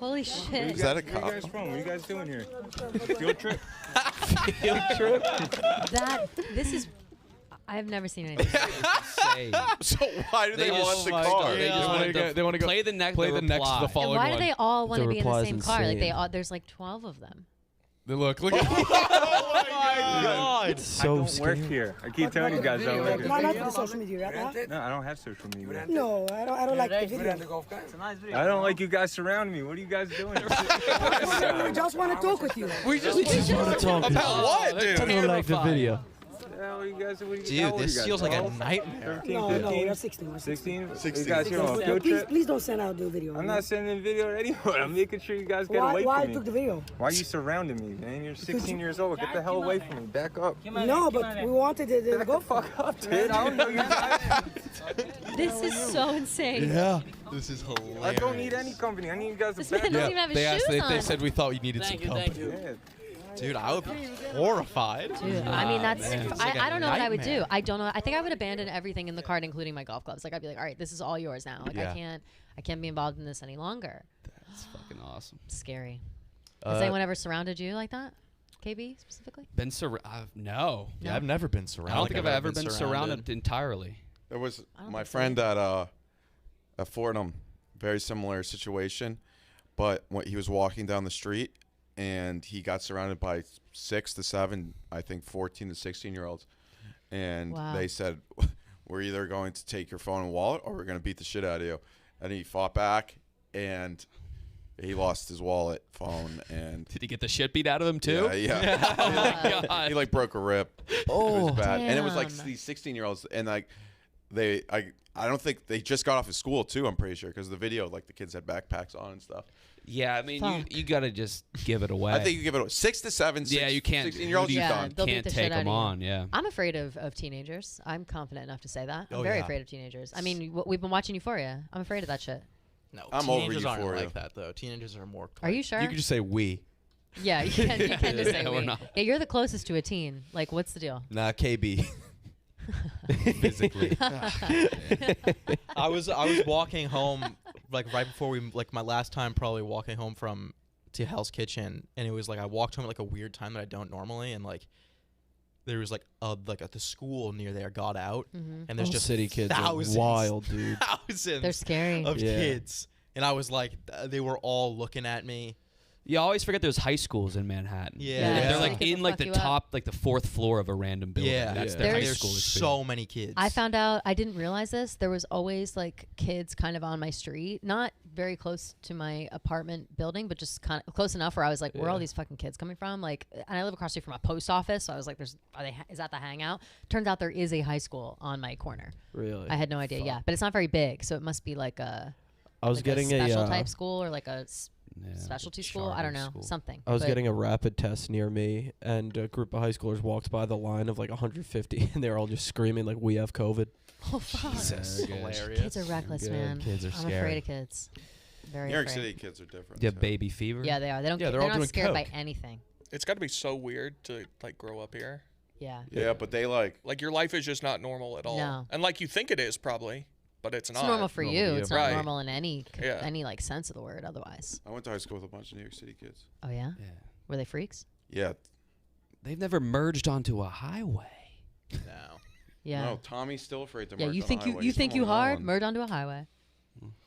Holy shit. Is that a Where you cop? guys from? What are you guys doing here? Field trip? field trip. This is. I've never seen anything. Insane. So why do they just- want the oh my car? God, They just wanted to They want to go play the next. play the next the And following why one. do they all want The to be in the reply's same car? Like insane. there's like 12 of them. Look at God. It's I so don't scary. work here. I keep telling you guys I don't work Why here. not for the social media, right? No, I don't have social media. No, I don't like the video. I don't like you guys surrounding me. What are you guys doing? We just want to talk with you. We just want to talk About what, dude? I don't like the video. hell are you guys? What are you, Dude, how old are this you guys, feels like a 12? nightmare. 13, No, 15? we're 16. We're 16? 16. You guys here on a field please, trip? please don't send out the video. I'm not sending video to anyone. I'm making sure you guys get away Why from me. took the video? Why are you surrounding me, man? You're 16 years old. Get the hell away from me. Back up. No, but we wanted to Back go the fuck up, dude. I don't know you guys. This is so insane. This is hilarious. I don't need any company. I need you guys to back man up. doesn't even have his They asked. shoes They on. said we thought you needed some company. Yeah. Dude, I would be horrified. Dude, I mean, that's. man. It's like a I don't know what I would do. nightmare. I don't know. I think I would abandon everything in the cart, including my golf clubs. Like, I'd be like, all right, this is all yours now. Like, Yeah. I can't be involved in this any longer. That's fucking awesome. It's scary. Has anyone ever surrounded you like that? KB specifically? No. Yeah, I've never been surrounded. I don't think I've ever been surrounded entirely. There was I don't my think so friend at Fordham, very similar situation, but when he was walking down the street and he got surrounded by 6 to 7, I think 14 to 16-year-olds, and Wow. they said, "We're either going to take your phone and wallet, or we're going to beat the shit out of you." And he fought back, and he lost his wallet, phone, and Did he get the shit beat out of him too? Yeah. Oh my God. he like broke a rib. It Oh, was bad, and it was like damn. these 16-year-olds, and like I don't think they just got off of school too. I'm pretty sure because the video, like the kids had backpacks on and stuff. Yeah, I mean, Fuck. you gotta just give it away. I think you give it 6 to 7. Yeah, you can't. 16-year-olds, you you're Yeah, done. they'll beat can't the take shit out them of you. on. Yeah. I'm afraid of teenagers. I'm confident enough to say that. I'm Oh, very yeah. afraid of teenagers. I mean, we've been watching Euphoria. I'm afraid of that shit. No, I'm over teenagers aren't Euphoria. like that though. Teenagers are more. Are you sure? You could just say we. Yeah, you can just say Yeah, we're we. not. Yeah, you're the closest to a teen. Like, what's the deal? Nah, KB. Physically. I was walking home like right before my last time probably walking home from to Hell's Kitchen, and it was like I walked home at like a weird time that I don't normally, and like there was like the school near there got out, and there's Those just city kids are thousands, wild, dude. thousands They're scary. of Yeah. kids, and I was like they were all looking at me. You always forget there's high schools in Manhattan. Yeah. Yeah, They're some like kids in will like fuck the you up. top, like the 4th floor of a random building. Yeah, That's Yeah. their high there's school experience. so many kids. I found out, I didn't realize this, there was always like kids kind of on my street, not very close to my apartment building, but just kind of close enough where I was like, where are all these fucking kids coming from? Like, and I live across the street from a post office, so I was like, is that the hangout? Turns out there is a high school on my corner. Really? I had no idea. Yeah, but it's not very big, so it must be like a I was like getting a special a type school or like a Yeah, specialty like a school. I don't charter know, school. something. I was But getting a rapid test near me, and a group of high schoolers walked by the line of like 150, and they were all just screaming like, "We have COVID." oh fuck, Jesus. hilarious. kids are reckless, Good. man. Kids are I'm scary. afraid of kids. Very New York afraid. City kids are different. Yeah, too. baby fever. Yeah, they are. They don't. Yeah, They're they're all not doing scared by coke. anything. It's got to be so weird to like grow up here. Yeah. Yeah, but they like Like your life is just not normal at all. No. And like you think it is probably, but it's It's not. normal for you. It's not Right. normal in any Yeah. any like sense of the word. Otherwise. I went to high school with a bunch of New York City kids. Oh yeah. Yeah. Were they freaks? Yeah. They've never merged onto a highway. No. Yeah. No, Tommy's still afraid to Yeah. merge You on think the you highway. you He's think from you Long hard? Island. Merge onto a highway.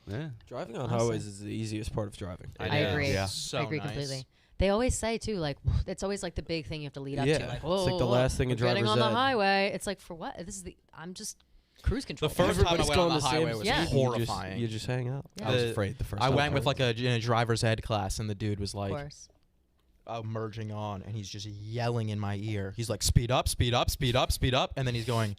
Yeah. Driving on Honestly. highways is the easiest part of driving. I agree. Yeah. So I agree nice. completely. They always say too, like it's always like the big thing you have to lead up to. Yeah, Like, it's whoa, like the whoa, last thing we're a getting driver's on the ed. highway. It's like for what? This is the. I'm just cruise control. The first time I Everybody's went on going the the same highway was Yeah. speed, horrifying. You just hang out. Yeah. I was The- afraid the first I time. went with like in a driver's ed class, and the dude was Of like course. merging on, and he's just yelling in my ear. He's like, "Speed up, speed up, speed up, speed up," and then he's going,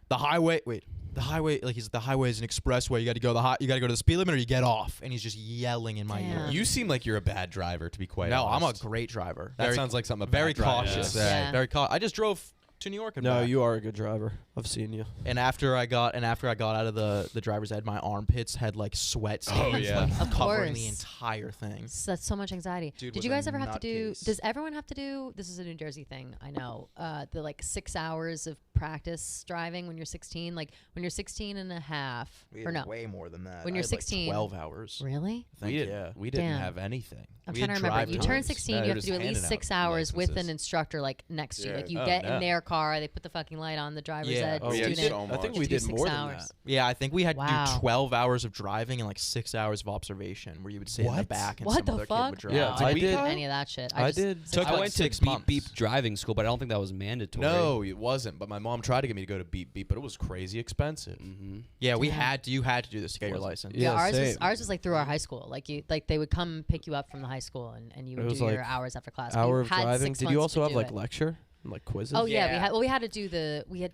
"The highway, wait, the highway, like the highway is an expressway. You got to go you got to go to the speed limit, or you get off." And he's just yelling in my ear. Damn. You seem like you're a bad driver, to be quite No, I'm a honest. great driver. That Very- sounds like something a very bad driver would cautious. say. Yeah. Very I just drove to New York and No, back. you are a good driver. I've seen you. And after I got out of the driver's ed, my armpits had like sweat stains yeah. like, Of covering the course. entire thing. That's so much anxiety. Dude Did was you a guys ever have to do? nutcase. Does everyone have to do? This is a New Jersey thing, I know. The like 6 hours of practice driving when you're 16. Like when you're 16 and a half, We or had no? way more than that. When I you're had, like, 16. 12 hours. Really? We didn't Damn. have anything. I'm We trying to had remember. drive You turn times. 16, No, you they're have to just do at least handing 6 out hours with an licenses. instructor like next to you. Yeah. Like you Oh, get no. in their car, they put the fucking light on the driver's Yeah. ed Oh, we had student. so I much. think You we have to do did 6 more than hours. that. Yeah, I think we had to Wow. do 12 hours of driving and like 6 hours of observation, where you would sit in the What? back and What some the other kid fuck? would drive. Yeah, No, I didn't do did. any of that shit. I just- did. six Took I like went to 6 beep months. beep driving school, but I don't think that was mandatory. No, it wasn't. But my mom tried to get me to go to Beep Beep, but it was crazy expensive. Mm-hmm. Yeah, we Damn. had to. You had to do this to get your license. Yeah, Yeah, ours was same. ours was like through our high school. Like they would come pick you up from the high school and you It would was do your like hours after class. Hour You of had driving. 6 Did you months also to have do like it. lecture? Like quizzes. Oh yeah, we had to do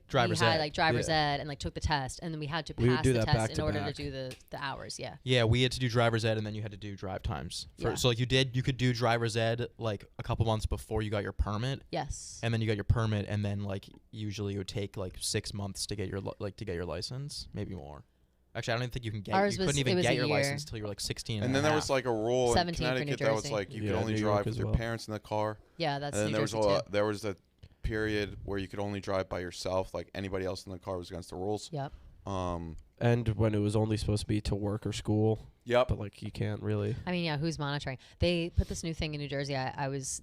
Driver's ed. like driver's Yeah. ed and like took the test, and then we had to We would pass do the that test back in to order to back. do the hours. Yeah. Yeah, we had to do driver's ed, and then you had to do drive times. Yeah. So like you could do driver's ed like a couple months before you got your permit. Yes. And then you got your permit, and then like usually it would take like 6 months to get your license, maybe more. Actually, I don't even think you can get. Ours You couldn't was- even it was get a your year. license until you were like 16. And then there was like a rule in 17 for New Connecticut that was Jersey. like you could Yeah, only New York drive as with your well. parents in the car. Yeah, that's And then New there was Jersey, too. there was a period where you could only drive by yourself. Like anybody else in the car was against the rules. Yep. And when it was only supposed to be to work or school. Yep. But like you can't really. I mean, yeah, who's monitoring? They put this new thing in New Jersey.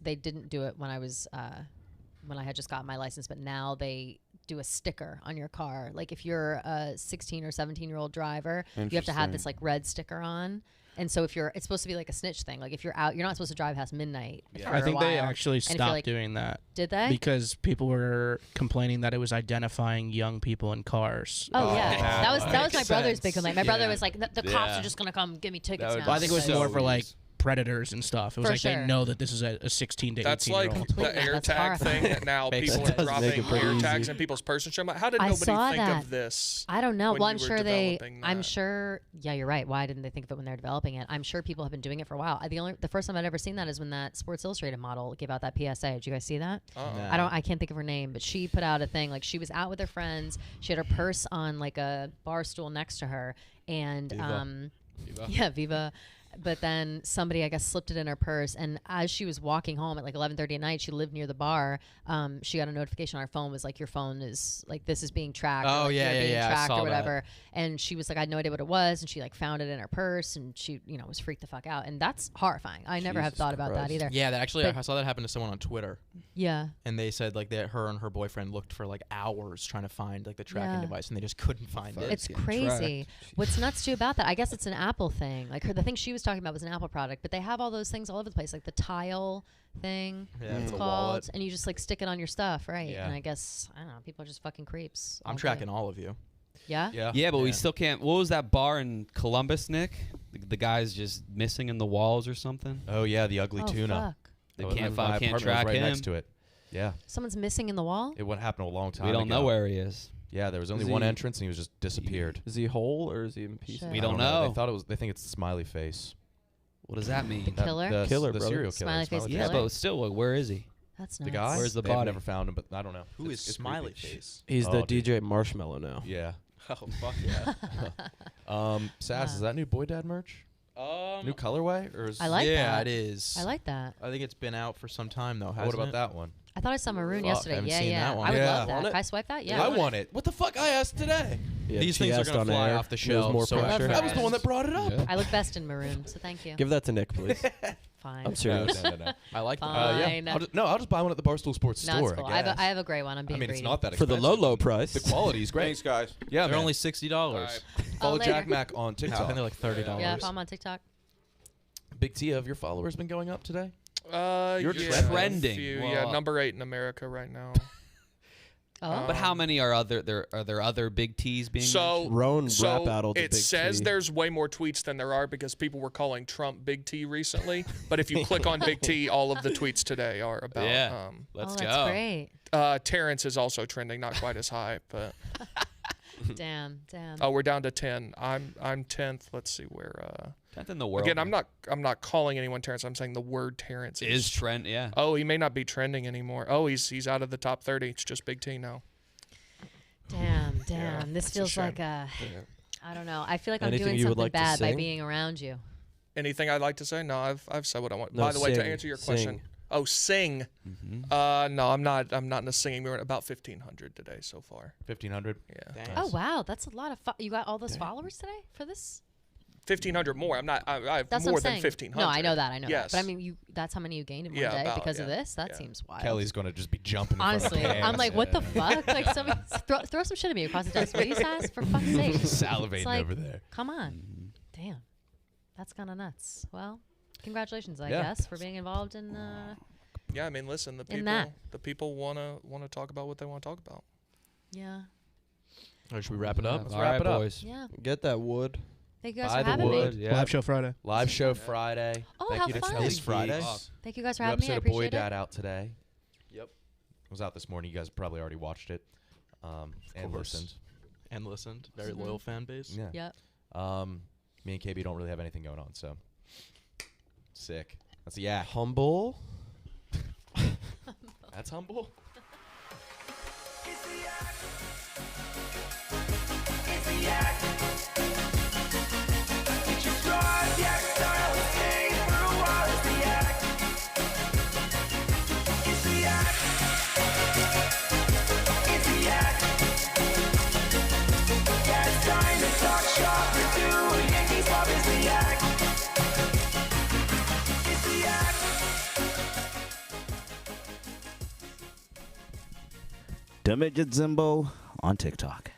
They didn't do it when I had just gotten my license, but now they do a sticker on your car. Like if you're a 16 or 17-year-old driver, you have to have this like red sticker on. And so it's supposed to be like a snitch thing. Like if you're out, you're not supposed to drive past midnight. for I think a they while. actually And if you're, stopped like- doing that. Did they? Because people were complaining that it was identifying young people in cars. Oh yeah, that was my makes brother's big sense. complaint. My brother Yeah. was like, the cops are just gonna come give me tickets now. Well, I think it was because- more for like predators and stuff. It was For like sure. they know that this is a 16 to 18 That's year like old. the AirTag thing that now Makes people sense. are Does make dropping it pretty AirTags easy. in people's purse and shit. How did I nobody saw think that. of this? I don't know. when Well, you I'm were sure developing I'm that? sure. Yeah, you're right. Why didn't they think of it when they were developing it? I'm sure people have been doing it for a while. The first time I'd ever seen that is when that Sports Illustrated model gave out that PSA. Did you guys see that? Uh-uh. I can't think of her name, but she put out a thing like she was out with her friends. She had her purse on like a bar stool next to her, and Viva. yeah, Viva. But then somebody, I guess, slipped it in her purse. And as she was walking home at like 11:30 at night, she lived near the bar. She got a notification on her phone. Was like, your phone is like, this is being tracked. Oh, or, like, yeah, you're being yeah, I tracked saw or that. whatever. And she was like, I had no idea what it was. And she like found it in her purse, and she, was freaked the fuck out. And that's horrifying. I never have Jesus thought about that Christ. either. Yeah, that actually But- I saw that happen to someone on Twitter. Yeah. And they said like that her and her boyfriend looked for like hours trying to find like the tracking Yeah. device, and they just couldn't find it. It's crazy. What's nuts too about that? I guess it's an Apple thing. Like the thing she was talking about was an Apple product, but they have all those things all over the place, like the tile thing. Yeah, it's the called, wallet. and you just like stick it on your stuff, right? Yeah. And I guess I don't know. People are just fucking creeps. I'm all tracking day. all of you. Yeah. Yeah, but we still can't. What was that bar in Columbus, Nick? The guy's just missing in the walls or something. Oh yeah, the ugly Oh, tuna. fuck. They Oh, can't my can't apartment was track right him. next to it. Yeah. Someone's missing in the wall. It happened a long time We don't ago. know where he is. Yeah, there was only Is one he- entrance, and he was just disappeared. Is he whole or is he in pieces? Shit. We I don't know. They thought it was. They think it's smiley face. What does that mean? The killer? The Killer, the brother. serial killer. Smiley face Yeah, killer? but still, like, where is he? That's The nuts. guy. Where's the They've body? never found him, but I don't know. Who is It's Smiley creepy. Face? He's Oh, the dude. DJ Marshmallow now. Yeah. Oh fuck yeah. Sass, is that new Boy Dad merch? New colorway or is I like yeah, that. it is. I like that. I think it's been out for some time though. What hasn't about it? that one? I thought I saw maroon Fuck, I yesterday. haven't Yeah, seen yeah. that one. I would Yeah. love that. Want it? Can I swipe that? Yeah. I want it. What the fuck? I asked today. Yeah, These she things are asked gonna on fly air. off the There's shelf, more so I pressure. love I was the one that brought it up. I look best in maroon, so thank you. Give that to Nick, please. Fine. I'm serious. No. I like that. Fine. Yeah. I'll just buy one at the Barstool Sports No, store. it's cool. I guess. I have a gray one. I'm I being mean, it's greedy. not that For the expensive. low price. The quality is great. Thanks, guys. Yeah, They're man. only $60. Follow later. Jack Mack on I think TikTok. they're like $30. Yeah, if I'm on TikTok. Big T, have your followers been going up today? You're trending. Yeah, Well, number 8 in America right now. Oh. But how many are there other big T's being So, Roan so rap battled the it Big says T. there's way more tweets than there are because people were calling Trump Big T recently. But if you click on Big T, all of the tweets today are about. Yeah. Let's oh, go. that's great. Terrence is also trending, not quite as high, but Damn. we're down to 10. I'm 10th. Let's see where. 10th in the world. Again, I'm not calling anyone Terrence. I'm saying the word Terrence is trend. Yeah. Oh, he may not be trending anymore. Oh, he's out of the top 30. It's just Big T now. Damn. Yeah, This it's a feels shame. like a. I don't know. I feel like I'm Anything doing you would something like to bad by sing? being around you. Anything I'd like to say? No, I've said what I want. No, By the way, to sing, answer your sing. question. Oh, sing. No, I'm not in the singing. We're at about 1,500 today so far. 1,500. Yeah. Oh wow, that's a lot of. You got all those followers today for this? 1,500 more. I have That's more what than I'm saying. 1,500. No, I know that. I know Yes. that. But I mean, that's how many you gained in one Yeah, day about, because of yeah, this. That yeah. seems wild. Kelly's gonna just be jumping. In Honestly, front of I'm like, what the fuck? Like, somebody throw some shit at me across the desk. What do you say? For fuck's sake. Salivating It's like, over there. Come on. Damn. That's kind of nuts. Well, congratulations, I Yeah. guess, for being involved in. Yeah, I mean, listen, that. the people wanna talk about what they want to talk about. Yeah. Or should we wrap it up? Let's All wrap right, it up. boys. Yeah. Get that wood. Thank you guys Buy for the having wood. me. Yeah. Live show Friday. Live show Friday. Oh, Thank how you to fun. Kelly This Friday? Geeks. Thank you guys for New having me. I episode of Boy appreciate Dad it. out today. was out this morning. You guys probably already watched it and course. listened. And listened. Very loyal fan base. Yeah. Yep. Me and KB don't really have anything going on, so sick. That's a yak. Humble. That's humble. The Midget Zimbo on TikTok.